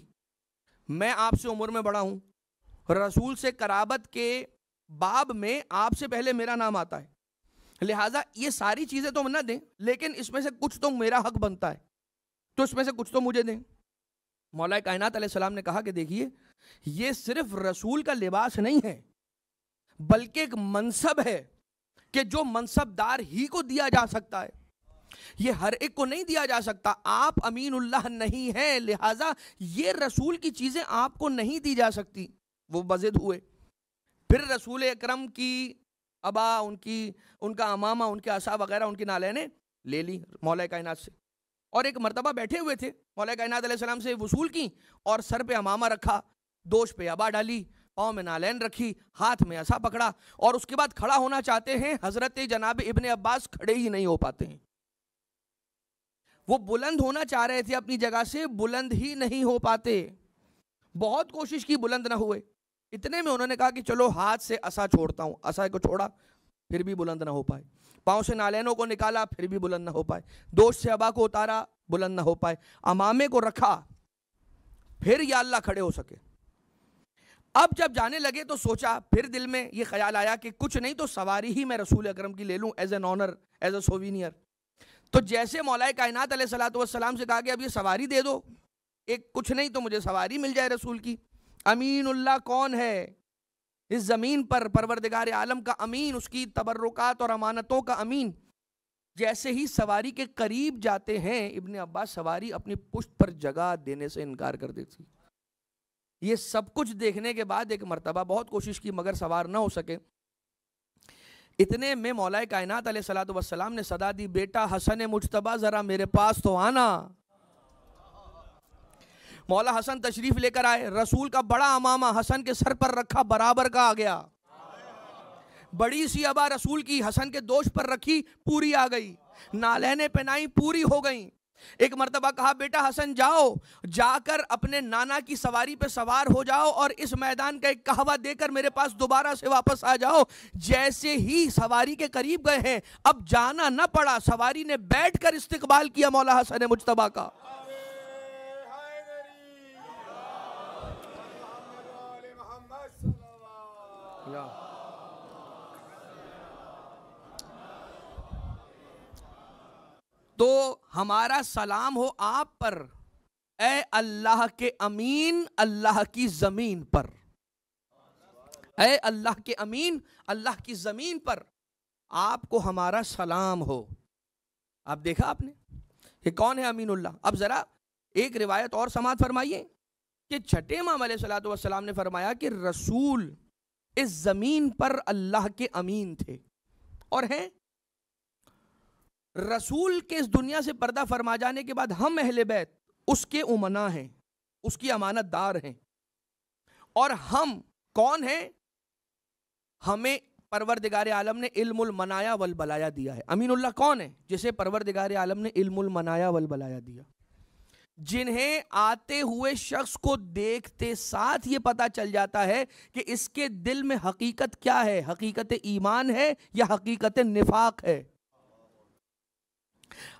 मैं आपसे उम्र में बड़ा हूँ, रसूल से कराबत के बाब में आपसे पहले मेरा नाम आता है, लिहाजा ये सारी चीज़ें तो न दें लेकिन इसमें से कुछ तो मेरा हक बनता है, तो इसमें से कुछ तो मुझे दें। मौला कायनात अलैहिस्सलाम ने कहा कि देखिए, ये सिर्फ रसूल का लिबास नहीं है बल्कि एक मनसब है कि जो मनसबदार ही को दिया जा सकता है, ये हर एक को नहीं दिया जा सकता। आप अमीनुल्लाह नहीं है, लिहाजा ये रसूल की चीज़ें आपको नहीं दी जा सकती। वो बज़िद हुए। फिर रसूल अकरम की अबा, उनका अमामा, उनके असा वगैरह, उनकी नालैने ले ली मौला कायनात से और एक मरतबा बैठे हुए थे, मौला कायनात अलैहिस्सलाम से वसूल की और सर पे अमामा रखा, दोष पे अबा डाली, पाँव में नालैन रखी, हाथ में असा पकड़ा और उसके बाद खड़ा होना चाहते हैं। हजरत जनाब इब्ने अब्बास खड़े ही नहीं हो पाते हैं। वो बुलंद होना चाह रहे थे अपनी जगह से, बुलंद ही नहीं हो पाते। बहुत कोशिश की, बुलंद ना हुए। इतने में उन्होंने कहा कि चलो हाथ से असा छोड़ता हूँ। असा को छोड़ा, फिर भी बुलंद ना हो पाए। पाँव से नालैनों को निकाला, फिर भी बुलंद ना हो पाए। दोष से अबा को उतारा, बुलंद ना हो पाए। अमामे को रखा, फिर या अल्लाह खड़े हो सके। अब जब जाने लगे तो सोचा, फिर दिल में ये ख्याल आया कि कुछ नहीं तो सवारी ही मैं रसूल अकरम की ले लूँ as an honour, as a souvenir. तो जैसे मौला कायनात अलैहिस्सलाम से कहा कि अब ये सवारी दे दो, एक कुछ नहीं तो मुझे सवारी मिल जाए रसूल की। अमीनुल्लाह कौन है इस ज़मीन पर? परवरदिगार आलम का अमीन, उसकी तबर्रुकात और अमानतों का अमीन। जैसे ही सवारी के करीब जाते हैं, इब्ने अब्बास सवारी अपनी पुश्त पर जगह देने से इनकार कर देती। ये सब कुछ देखने के बाद एक मरतबा बहुत कोशिश की मगर सवार ना हो सके। इतने में मौला कायनात अलैहिस्सलाम ने सदा दी, बेटा हसन मुज्तबा जरा मेरे पास तो आना। मौला हसन तशरीफ लेकर आए। रसूल का बड़ा अमामा हसन के सर पर रखा, बराबर का आ गया। बड़ी सी अबा रसूल की हसन के दोष पर रखी, पूरी आ गई। नालैने पहनाई, पूरी हो गई। एक मर्तबा कहा, बेटा हसन जाओ, जाकर अपने नाना की सवारी पे सवार हो जाओ और इस मैदान का एक कहवा देकर मेरे पास दोबारा से वापस आ जाओ। जैसे ही सवारी के करीब गए हैं, अब जाना न पड़ा, सवारी ने बैठकर इस्तिकबाल किया मौला हसन मुज्तबा का। तो हमारा सलाम हो आप पर, ए अल्लाह के अमीन, अल्लाह की जमीन पर। ए अल्लाह के अमीन, अल्लाह की जमीन पर आपको हमारा सलाम हो। आप देखा आपने कि कौन है अमीनुल्लाह। अब जरा एक रिवायत और समाअत फरमाइए कि छठे इमाम अलैहिस्सलातु वस्सलाम ने फरमाया कि रसूल इस जमीन पर अल्लाह के अमीन थे और हैं। रसूल के इस दुनिया से पर्दा फरमा जाने के बाद हम अहले बैत उसके उमना हैं, उसकी अमानतदार हैं। और हम कौन हैं? हमें परवरदिगार आलम ने इल्मुल मनाया वल बलाया दिया है। अमीनुल्लाह कौन है? जिसे परवरदिगार आलम ने इल्मुल मनाया वल बलाया दिया, जिन्हें आते हुए शख्स को देखते साथ ये पता चल जाता है कि इसके दिल में हकीकत क्या है, हकीकत ईमान है या हकीकत निफाक है।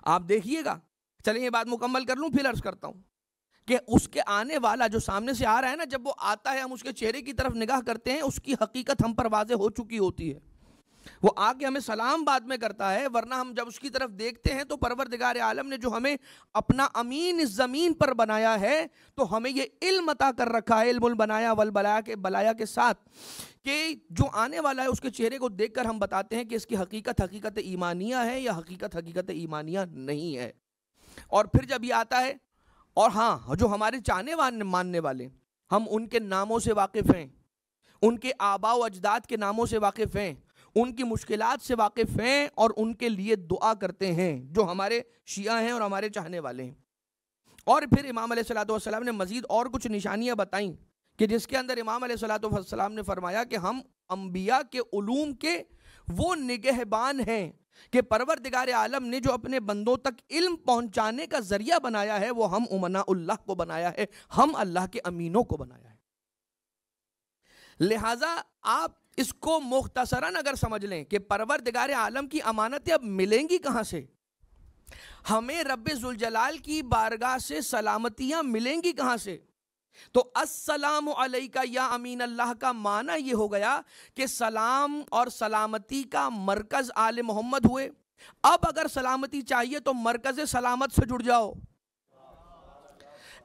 आप देखिएगा, चलिए ये बात मुकम्मल कर लूं फिर अर्ज करता हूं कि उसके आने वाला जो सामने से आ रहा है ना, जब वो आता है हम उसके चेहरे की तरफ निगाह करते हैं, उसकी हकीकत हम पर वाज़े हो चुकी होती है। वो आके हमें सलाम बाद में करता है, वरना हम जब उसकी तरफ देखते हैं तो परवरदिगार आलम ने जो हमें अपना अमीन इस ज़मीन पर बनाया है, तो हमें ये इल्म अता कर रखा है, इल्मुल बनाया वल बलाया के साथ, कि जो आने वाला है उसके चेहरे को देखकर हम बताते हैं कि इसकी हकीकत हकीकत ईमानिया है या हकीकत ईमानिया नहीं है। और फिर जब ये आता है, और हाँ, जो हमारे चाहने मानने वाले, हम उनके नामों से वाकिफ़ हैं, उनके आबा व अजदाद के नामों से वाकिफ़ हैं, उनकी मुश्किलात से वाकिफ़ हैं और उनके लिए दुआ करते हैं, जो हमारे शिया हैं और हमारे चाहने वाले हैं। और फिर इमाम अलैहिस्सलातु वस्सलाम ने मज़ीद और कुछ निशानियाँ बताईं कि जिसके अंदर इमाम अलैहिस्सलातु वस्सलाम ने फरमाया कि हम अंबिया के उलूम के वो निगहबान हैं कि परवरदिगार आलम ने जो अपने बंदों तक इल्म पहुंचाने का जरिया बनाया है, वो हम उमनाउल्लाह को बनाया है, हम अल्लाह के अमीनों को बनाया है। लिहाजा आप इसको मुख्तसरन अगर समझ लें कि परवरदिगार आलम की अमानतें अब मिलेंगी कहां से, हमें रब्बे जुल जलाल की बारगाह से सलामतियां मिलेंगी कहां से, तो अस्सलामु अलैका या अमीन अल्लाह का माना ये हो गया कि सलाम और सलामती का मरकज आले मोहम्मद हुए। अब अगर सलामती चाहिए तो मरकज सलामत से जुड़ जाओ,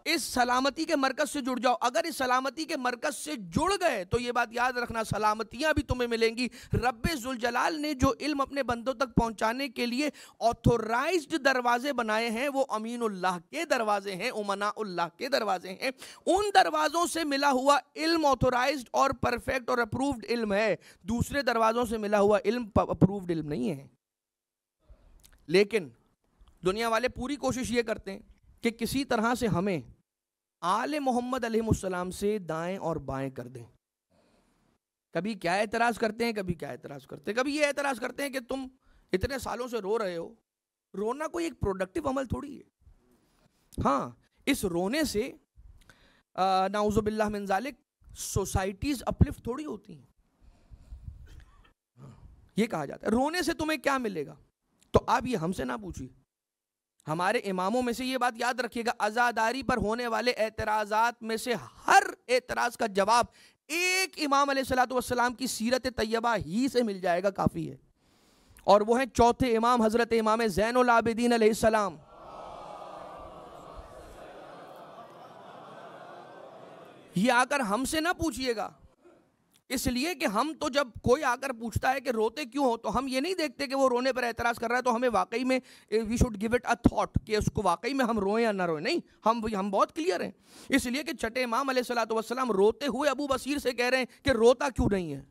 इस सलामती के मरकज से जुड़ जाओ। अगर इस सलामती के मरकज से जुड़ गए तो ये बात याद रखना, सलामतियां भी तुम्हें मिलेंगी। रब्बे जुल जलाल ने जो इल्म अपने बंदों तक पहुंचाने के लिए ऑथोराइज्ड दरवाजे बनाए हैं, वो अमीनुल्लाह के दरवाजे हैं, उमनाउल्लाह के दरवाजे हैं। उन दरवाजों से मिला हुआ इल्म ऑथोराइज्ड और परफेक्ट और अप्रूव्ड इल्म है, दूसरे दरवाजों से मिला हुआ इल्म अप्रूव्ड इल्म नहीं है। लेकिन दुनिया वाले पूरी कोशिश ये करते हैं कि किसी तरह से हमें आले मोहम्मद अलैहिस्सलाम से दाएं और बाएं कर दें। कभी क्या एतराज़ करते हैं, कभी क्या एतराज़ करते हैं, कभी ये एतराज़ करते हैं कि तुम इतने सालों से रो रहे हो। रोना कोई एक प्रोडक्टिव अमल थोड़ी है। हाँ, इस रोने से नाउज़ुबिल्लाह मिन ज़ालिक सोसाइटीज़ अपलिफ्ट थोड़ी होती हैं। ये कहा जाता है रोने से तुम्हें क्या मिलेगा, तो आप ये हमसे ना पूछिए। हमारे इमामों में से ये बात याद रखिएगा, अज़ादारी पर होने वाले एतराज़ात में से हर एतराज़ का जवाब एक इमाम अलैहिस्सलातु वस्सलाम की सीरत तैयबा ही से मिल जाएगा, काफ़ी है। और वो है चौथे इमाम हज़रत इमाम ज़ैनुल आबिदीन अलैहिस्सलाम। ये आकर हमसे ना पूछिएगा, इसलिए कि हम तो जब कोई आकर पूछता है कि रोते क्यों हो, तो हम ये नहीं देखते कि वो रोने पर एतराज़ कर रहा है, तो हमें वाकई में we should give it a thought कि उसको वाकई में हम रोएं या ना रोएं। नहीं, हम बहुत क्लियर हैं। इसलिए कि छठे इमाम अलैहिस्सलातु वस्सलाम रोते हुए अबू बसीर से कह रहे हैं कि रोता क्यों नहीं है,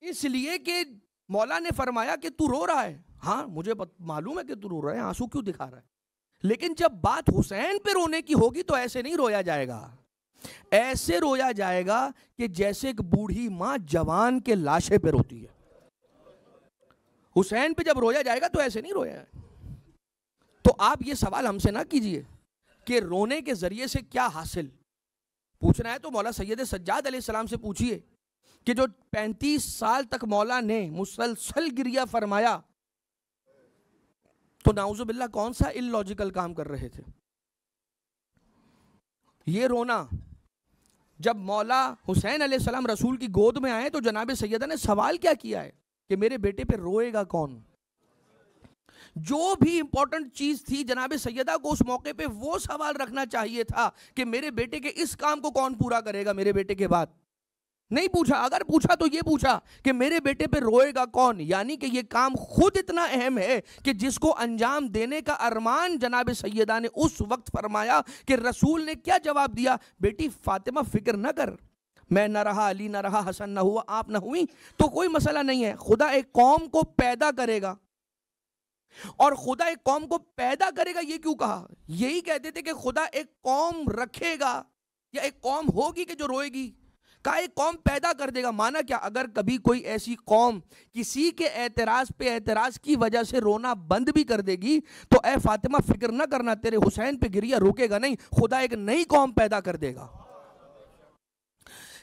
इसलिए कि मौला ने फरमाया कि तू रो रहा है। हाँ, मुझे मालूम है कि तू रो रहा है, आंसू क्यों दिखा रहा है, लेकिन जब बात हुसैन पे रोने की होगी तो ऐसे नहीं रोया जाएगा। ऐसे रोया जाएगा कि जैसे एक बूढ़ी मां जवान के लाशे पे रोती है। हुसैन पे जब रोया जाएगा तो ऐसे नहीं रोया है। तो आप ये सवाल हमसे ना कीजिए कि रोने के जरिए से क्या हासिल। पूछना है तो मौला सैयद सज्जाद अलैहिस्सलाम से पूछिए कि जो 35 साल तक मौला ने मुसलसल गिरिया फरमाया, तो नाउजुबिल्लाह कौन सा इलॉजिकल काम कर रहे थे। ये रोना, जब मौला हुसैन अलैहिस्सलाम रसूल की गोद में आए तो जनाब सैयदा ने सवाल क्या किया है कि मेरे बेटे पे रोएगा कौन। जो भी इंपॉर्टेंट चीज थी जनाब सैयदा को उस मौके पे वो सवाल रखना चाहिए था कि मेरे बेटे के इस काम को कौन पूरा करेगा मेरे बेटे के बाद। नहीं पूछा, अगर पूछा तो ये पूछा कि मेरे बेटे पे रोएगा कौन। यानी कि ये काम खुद इतना अहम है कि जिसको अंजाम देने का अरमान जनाब सैयदा ने उस वक्त फरमाया कि रसूल ने क्या जवाब दिया, बेटी फातिमा फिक्र न कर, मैं न रहा, अली न रहा, हसन न हुआ, आप न हुई तो कोई मसला नहीं है। खुदा एक कौम को पैदा करेगा, और खुदा एक कौम को पैदा करेगा ये क्यों कहा? यही कहते थे कि खुदा एक कौम रखेगा या एक कौम होगी कि जो रोएगी, कहा एक कौम पैदा कर देगा। माना क्या, अगर कभी कोई ऐसी कौम किसी के एतराज पे एतराज की वजह से रोना बंद भी कर देगी तो ए फातिमा फिक्र ना करना, तेरे हुसैन पे गिरिया रुकेगा नहीं, खुदा एक नई कौम पैदा कर देगा।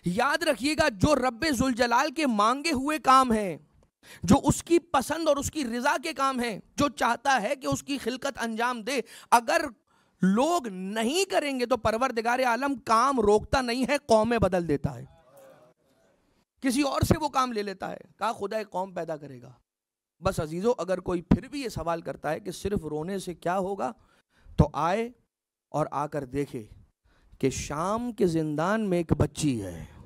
याद रखिएगा, जो रब्बे जुल जलाल के मांगे हुए काम है, जो उसकी पसंद और उसकी रिजा के काम है, जो चाहता है कि उसकी खिलकत अंजाम दे, अगर लोग नहीं करेंगे तो परवरदिगार आलम काम रोकता नहीं है, कौमें बदल देता है, किसी और से वो काम ले लेता है। कहा खुदा एक कौम पैदा करेगा। बस अजीजों, अगर कोई फिर भी ये सवाल करता है कि सिर्फ रोने से क्या होगा, तो आए और आकर देखे कि शाम के जिंदान में एक बच्ची है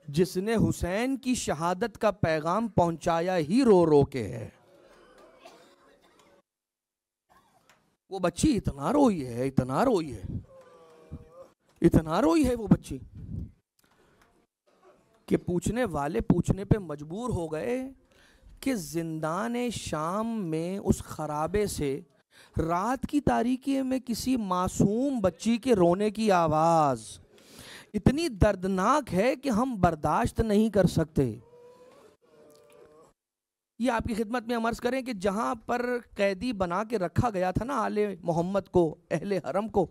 जिसने हुसैन की शहादत का पैगाम पहुंचाया ही रो रो के है। वो बच्ची इतना रोई है, इतना रोई है, इतना रोई है वो बच्ची कि पूछने वाले पूछने पे मजबूर हो गए कि जिंदान शाम में उस खराबे से रात की तारीकी में किसी मासूम बच्ची के रोने की आवाज इतनी दर्दनाक है कि हम बर्दाश्त नहीं कर सकते। ये आपकी खिदमत में हम अर्ज करें कि जहां पर कैदी बना के रखा गया था ना आले मोहम्मद को, अहले हरम को,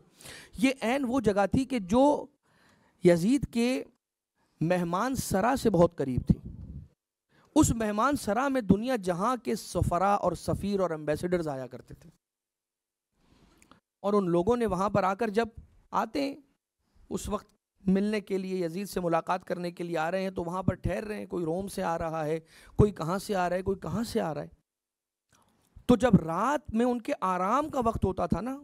ये ऐन वो जगह थी कि जो यजीद के मेहमान सरा से बहुत करीब थी। उस मेहमान सरा में दुनिया जहां के सफरा और सफ़ीर और एम्बेसडर्स आया करते थे, और उन लोगों ने वहां पर आकर जब आते उस वक्त मिलने के लिए, यजीद से मुलाकात करने के लिए आ रहे हैं, तो वहाँ पर ठहर रहे हैं, कोई रोम से आ रहा है, कोई कहाँ से आ रहा है, कोई कहाँ से आ रहा है। तो जब रात में उनके आराम का वक्त होता था ना,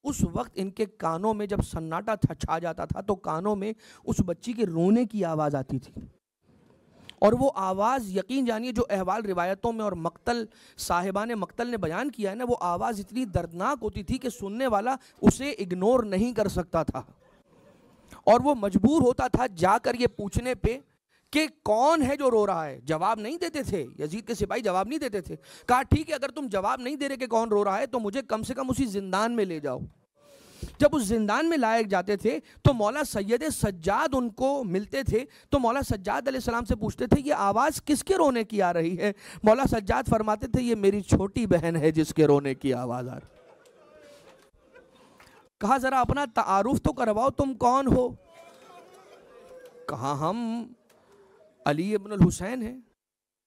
उस वक्त इनके कानों में जब सन्नाटा छा जाता था तो कानों में उस बच्ची के रोने की आवाज़ आती थी। और वो आवाज़, यकीन जानिए, जो अहवाल रिवायतों में और मक्तल साहिबान मक्तल ने बयान किया है ना, वो आवाज़ इतनी दर्दनाक होती थी कि सुनने वाला उसे इग्नोर नहीं कर सकता था, और वो मजबूर होता था जाकर ये पूछने पे कि कौन है जो रो रहा है। जवाब नहीं देते थे, यजीद के सिपाही जवाब नहीं देते थे। कहा ठीक है, अगर तुम जवाब नहीं दे रहे कि कौन रो रहा है तो मुझे कम से कम उसी जिंदान में ले जाओ। जब उस जिंदान में लाए जाते थे तो मौला सैयद सज्जाद उनको मिलते थे, तो मौला सज्जाद अलैहिस्सलाम से पूछते थे ये आवाज़ किसके रोने की आ रही है? मौला सज्जाद फरमाते थे ये मेरी छोटी बहन है जिसके रोने की आवाज़ आ रही। कहा जरा अपना तारुफ तो करवाओ, तुम कौन हो? कहा हम अली इब्नुल हुसैन हैं।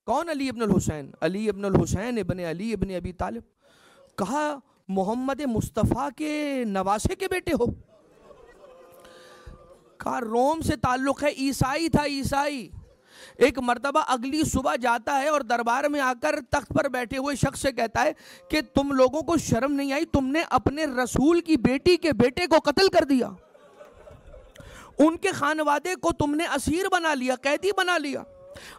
कौन अली इब्नुल हुसैन? अली इब्नुल हुसैन इब्न अली इब्न अबी तालिब। कहा मोहम्मद मुस्तफ़ा के नवासे के बेटे हो? कहा रोम से ताल्लुक़ है, ईसाई था, ईसाई। एक मर्तबा अगली सुबह जाता है और दरबार में आकर तख्त पर बैठे हुए शख्स से कहता है कि तुम लोगों को शर्म नहीं आई, तुमने अपने रसूल की बेटी के बेटे को कत्ल कर दिया, उनके खानवादे को तुमने असीर बना लिया, कैदी बना लिया।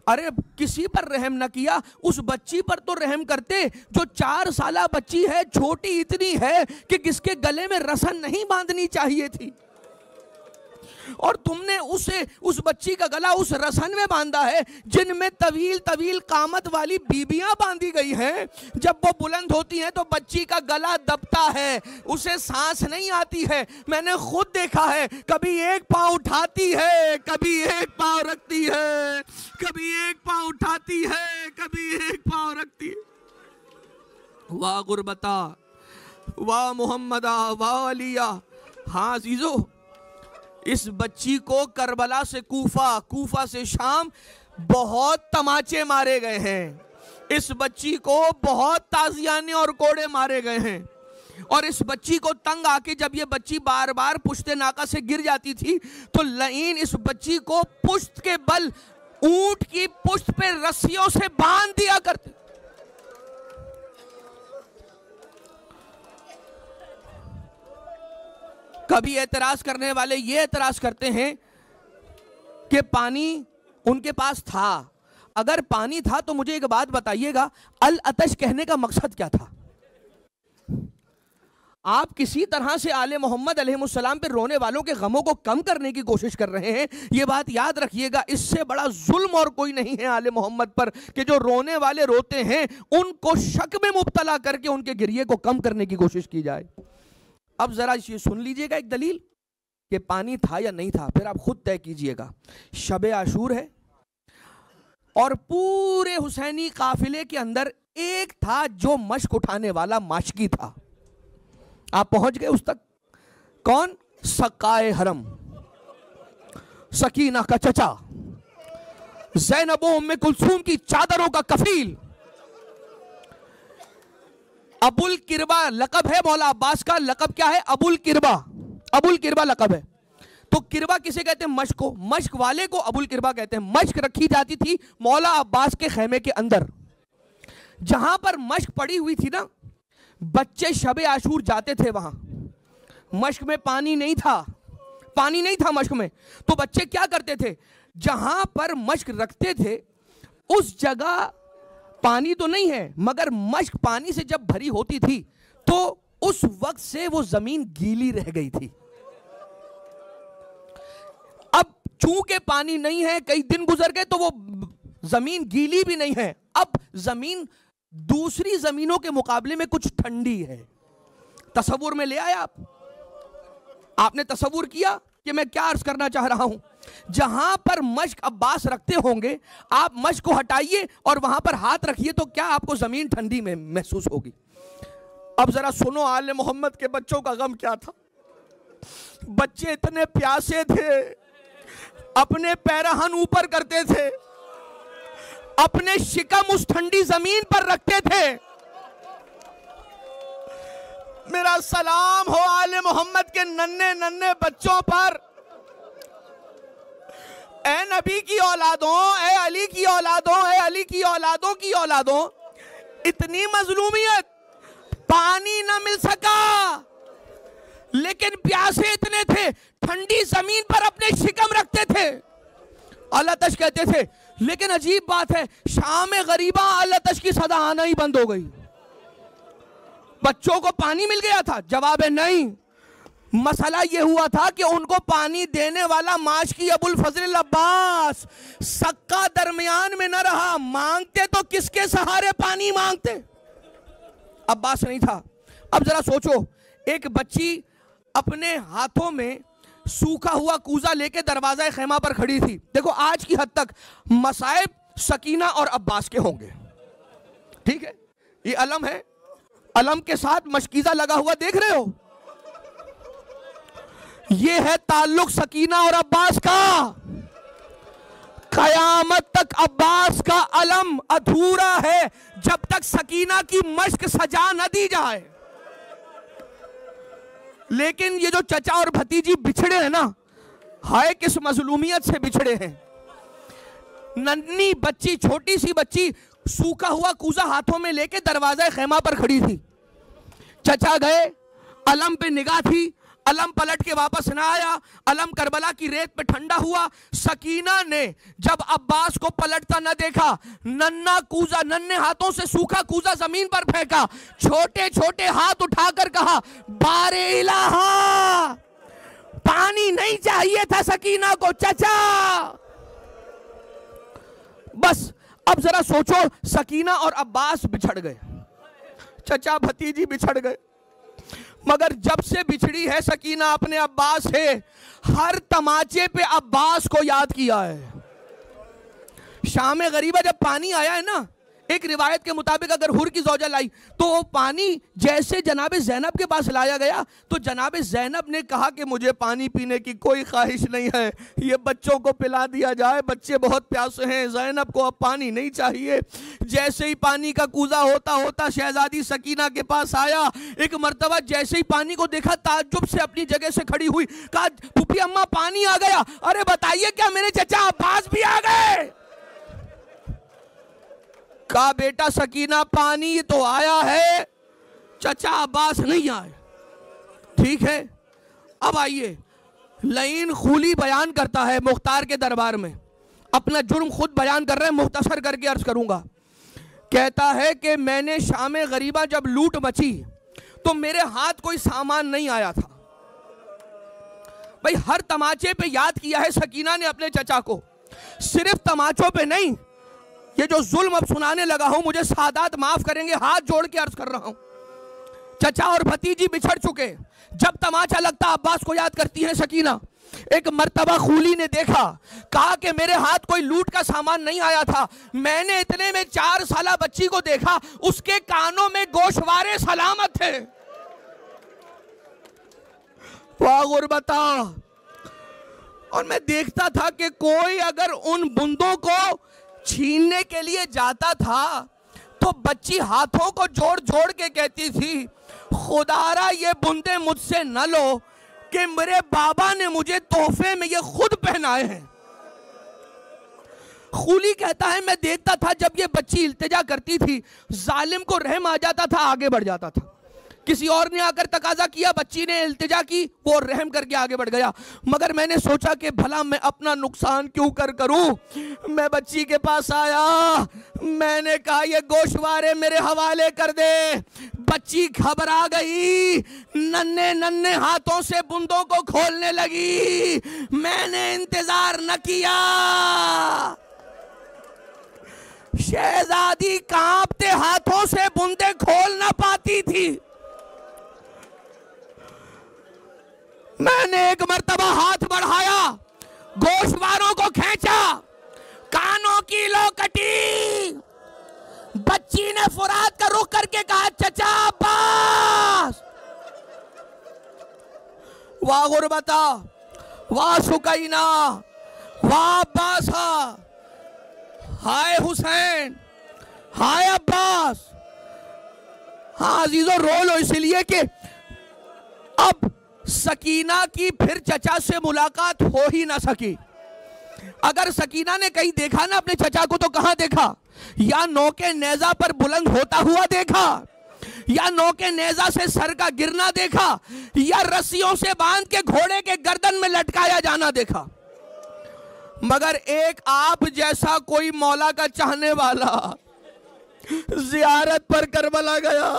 अरे किसी पर रहम न किया, उस बच्ची पर तो रहम करते जो 4 साला बच्ची है, छोटी इतनी है कि किसके गले में रसन नहीं बांधनी चाहिए थी, और तुमने उस बच्ची का गला उस रसन में बांधा है जिनमें तवील तवील कामत वाली बीबियां बांधी गई हैं। जब वो बुलंद होती हैं तो बच्ची का गला दबता है, उसे सांस नहीं आती है। मैंने खुद देखा है, कभी एक पांव उठाती है, कभी एक पांव रखती है, कभी एक पांव उठाती है, कभी एक पांव रखती है। वाह गुरबता, वाह मोहम्मदा, वाह अलिया। हाँ अजीजों, इस बच्ची को करबला से कूफा, कूफा से शाम बहुत तमाचे मारे गए हैं। इस बच्ची को बहुत ताजियाने और कोड़े मारे गए हैं, और इस बच्ची को तंग आके जब ये बच्ची बार बार पुश्ते नाका से गिर जाती थी तो लईन इस बच्ची को पुश्त के बल ऊंट की पुश्त पे रस्सियों से बांध दिया करते। कभी एतराज करने वाले ये एतराज करते हैं कि पानी उनके पास था। अगर पानी था तो मुझे एक बात बताइएगा, अल अतश कहने का मकसद क्या था? आप किसी तरह से आले मोहम्मद अलैहिस्सलाम पे रोने वालों के गमों को कम करने की कोशिश कर रहे हैं। ये बात याद रखिएगा, इससे बड़ा जुल्म और कोई नहीं है आले मोहम्मद पर कि जो रोने वाले रोते हैं उनको शक में मुब्तला करके उनके गिरिए को कम करने की कोशिश की जाए। अब जरा ये सुन लीजिएगा एक दलील कि पानी था या नहीं था, फिर आप खुद तय कीजिएगा। शब आशूर है और पूरे हुसैनी काफिले के अंदर एक था जो मश्क उठाने वाला माशकी था। आप पहुंच गए उस तक। कौन? सकाए हरम, सकीना का चचा, ज़ैनब उम्मे कुलसूम की चादरों का कफील। अबुल किरबा लकब है मौला अब्बास का। लकब क्या है? अबुल किरबा। अबुल किरबा लकब है। तो किरबा किसे कहते हैं? मश्क को। मश्क वाले को अबुल किरबा कहते हैं। मश्क रखी जाती थी मौला अब्बास के खेमे के अंदर। जहां पर मश्क पड़ी हुई थी ना, बच्चे शबे आशूर जाते थे वहां। मश्क में पानी नहीं था, पानी नहीं था मश्क में। तो बच्चे क्या करते थे? जहां पर मश्क रखते थे उस जगह पानी तो नहीं है, मगर मश्क पानी से जब भरी होती थी तो उस वक्त से वो जमीन गीली रह गई थी। अब चूंकि पानी नहीं है, कई दिन गुजर गए तो वो जमीन गीली भी नहीं है। अब जमीन दूसरी जमीनों के मुकाबले में कुछ ठंडी है। तसव्वुर में ले आए आपने तसव्वुर किया कि मैं क्या अर्ज करना चाह रहा हूं। जहां पर मश्क अब्बास रखते होंगे, आप मश्क को हटाइए और वहां पर हाथ रखिए तो क्या आपको जमीन ठंडी में महसूस होगी? अब जरा सुनो आले मोहम्मद के बच्चों का गम क्या था। बच्चे इतने प्यासे थे, अपने पैरहन ऊपर करते थे, अपने शिकम उस ठंडी जमीन पर रखते थे। मेरा सलाम हो आले मोहम्मद के नन्हे नन्हे बच्चों पर। ए नबी की औलादों, ए अली की औलादों, ए अली की औलादों की औलादों, इतनी मजलूमियत, पानी ना मिल सका लेकिन प्यासे इतने थे, ठंडी जमीन पर अपने शिकम रखते थे। अल अतश कहते थे। लेकिन अजीब बात है, शाम गरीबा अल अतश की सदा आना ही बंद हो गई। बच्चों को पानी मिल गया था? जवाब है नहीं। मसला यह हुआ था कि उनको पानी देने वाला माशकी अबुल फजल अब्बास सक्का दरमियान में न रहा। मांगते तो किसके सहारे पानी मांगते? अब्बास नहीं था। अब जरा सोचो, एक बच्ची अपने हाथों में सूखा हुआ कूजा लेके दरवाजा खेमा पर खड़ी थी। देखो आज की हद तक मसाइब सकीना और अब्बास के होंगे, ठीक है? ये अलम है, अलम के साथ मशकीजा लगा हुआ देख रहे हो? ये है ताल्लुक सकीना और अब्बास का। कयामत तक अब्बास का अलम अधूरा है जब तक सकीना की मश्क सजा न दी जाए। लेकिन ये जो चचा और भतीजी बिछड़े हैं ना, हाय किस मजलूमियत से बिछड़े हैं। नन्ही बच्ची, छोटी सी बच्ची सूखा हुआ कूजा हाथों में लेके दरवाजा खेमा पर खड़ी थी। चचा गए, अलम पे निगाह थी, अलम पलट के वापस ना आया। अलम करबला की रेत पे ठंडा हुआ। सकीना ने जब अब्बास को पलटता न देखा, नन्ना कूजा, नन्हे हाथों से सूखा कूजा जमीन पर फेंका, छोटे छोटे हाथ उठाकर कहा, बारे इलाहा, पानी नहीं चाहिए था सकीना को चचा। बस अब जरा सोचो, सकीना और अब्बास बिछड़ गए, चचा भतीजी बिछड़ गए, मगर जब से बिछड़ी है सकीना अपने अब्बास से, हर तमाचे पे अब्बास को याद किया है। शाम गरीबा जब पानी आया है ना, एक रिवायत के मुताबिक अगर हुर की ज़ौजा लाई तो वो पानी जैसे जनाब ज़ैनब के पास लाया गया तो जनाब ज़ैनब ने कहा कि मुझे पानी पीने की कोई ख्वाहिश नहीं है, ये बच्चों को पिला दिया जाए, बच्चे बहुत प्यासे हैं, ज़ैनब को अब पानी नहीं चाहिए। जैसे ही पानी का कूजा होता होता शहजादी सकीना के पास आया, एक मर्तबा जैसे ही पानी को देखा ताज्जुब से अपनी जगह से खड़ी हुई, कहा फूफी अम्मा पानी आ गया। अरे बताइए क्या मेरे चचा अब्बास भी आ गए? कहा बेटा सकीना पानी तो आया है, चचा अब्बास नहीं आए। ठीक है, अब आइए, लईन खूली बयान करता है मुख्तार के दरबार में, अपना जुर्म खुद बयान कर रहे हैं, मुख्तसर करके अर्ज करूंगा। कहता है कि मैंने शाम गरीबा जब लूट मची तो मेरे हाथ कोई सामान नहीं आया था। भाई हर तमाचे पे याद किया है सकीना ने अपने चचा को, सिर्फ तमाचों पे नहीं। ये जो जुल्म अब सुनाने लगा हूं, मुझे सादात माफ करेंगे, हाथ जोड़ के अर्ज कर रहा हूं। चचा और भतीजी बिछड़ चुके, जब तमाचा लगता अब्बास को याद करती है सकीना। एक मर्तबा खूली ने देखा, कहा कि मेरे हाथ कोई लूट का सामान नहीं आया था, मैंने इतने में 4 साला बच्ची को देखा, उसके कानों में गोशवारे सलामत थे। वाह गुर्बता। और मैं देखता था कि कोई अगर उन बूंदों को छीनने के लिए जाता था तो बच्ची हाथों को जोड़ जोड़ के कहती थी, खुदारा ये बूंदे मुझसे न लो कि मेरे बाबा ने मुझे तोहफे में ये खुद पहनाए हैं। खूली कहता है मैं देखता था जब ये बच्ची इल्तिजा करती थी, जालिम को रहम आ जाता था, आगे बढ़ जाता था। किसी और ने आकर तकाजा किया, बच्ची ने इल्तिजा की, वो रहम करके आगे बढ़ गया। मगर मैंने सोचा कि भला मैं अपना नुकसान क्यों करूं। मैं बच्ची के पास आया, मैंने कहा ये गोशवारे मेरे हवाले कर दे। बच्ची घबरा गई, नन्हे नन्हे हाथों से बूंदों को खोलने लगी। मैंने इंतजार न किया, शहजादी कांपते हाथों से बूंदे खोल ना पाती थी। मैंने एक मर्तबा हाथ बढ़ाया, गोशवारों को खींचा, कानों की लो कटी। बच्ची ने फुरात का रुख करके कहा, चचा अब्बास। वाह गुरबता, वाह सुकैना, वाह अब्बास, हाय हुसैन, हाय अब्बास। हाँ अजीजों, रो लो इसलिए कि अब सकीना की फिर चचा से मुलाकात हो ही ना सकी। अगर सकीना ने कहीं देखा ना अपने चचा को, तो कहां देखा? या नौके नेजा पर बुलंद होता हुआ देखा, या नौके नेजा से सर का गिरना देखा, या रस्सियों से बांध के घोड़े के गर्दन में लटकाया जाना देखा। मगर एक आप जैसा कोई मौला का चाहने वाला जियारत पर करबला गया,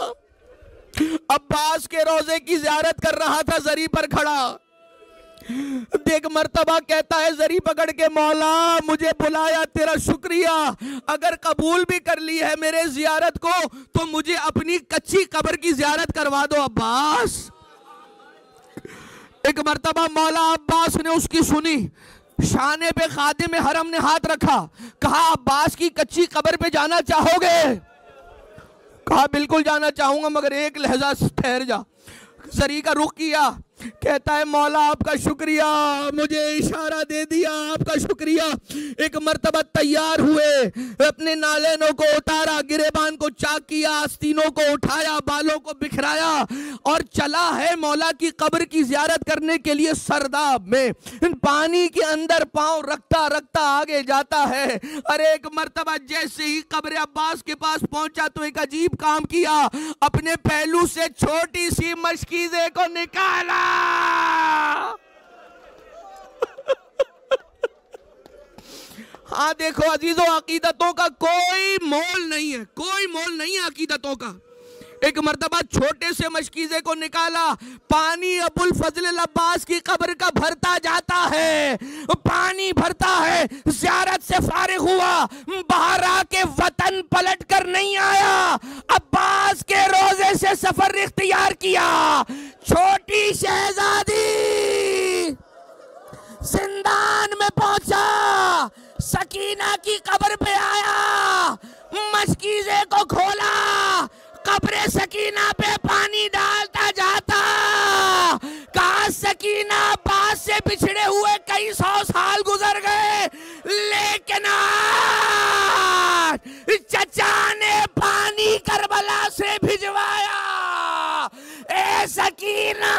अब्बास के रोजे की जियारत कर रहा था, जरी पर खड़ा। देख मर्तबा कहता है जरी पकड़ के, मौला मुझे बुलाया, तेरा शुक्रिया। अगर कबूल भी कर ली है मेरे जियारत को तो मुझे अपनी कच्ची कब्र की जियारत करवा दो अब्बास। एक मर्तबा मौला अब्बास ने उसकी सुनी, शाने पे खादिम हरम ने हाथ रखा, कहा अब्बास की कच्ची कब्र पे जाना चाहोगे? कहा बिल्कुल जाना चाहूंगा, मगर एक लहजा ठहर जा। जरी का रुख किया, कहता है मौला आपका शुक्रिया, मुझे इशारा दे दिया, आपका शुक्रिया। एक मर्तबा तैयार हुए, अपने नालेनों को उतारा, गिरेबान को चाक किया, आस्तीनों को उठाया, बालों को बिखराया और चला है मौला की कब्र की जियारत करने के लिए। सरदाब में पानी के अंदर पांव रखता रखता आगे जाता है। अरे एक मर्तबा जैसे ही कब्र अब्बास के पास पहुंचा तो एक अजीब काम किया, अपने पहलू से छोटी सी मशकीज़े को निकाला। हाँ देखो अजीजों, अकीदतों का कोई मोल नहीं है, कोई मोल नहीं है अकीदतों का। एक मर्तबा छोटे से मशकीज़े को निकाला, पानी अबुल फजल अब्बास की कब्र का भरता जाता है, पानी भरता है। ज़ियारत से फारिग हुआ, बाहर आके वतन पलट कर नहीं आया, अब्बास के रोजे से सफर इख्तियार किया। छोटी शहजादी जिंदान में पहुंचा, सकीना की कब्र पे आया, मशकीज़े को खोला, कब्रे सकीना पे पानी डालता जाता। कहा सकीना अब्बास से बिछड़े हुए कई 100 साल गुजर गए, लेकिन आज चचा ने पानी करबला से भिजवाया। ए सकीना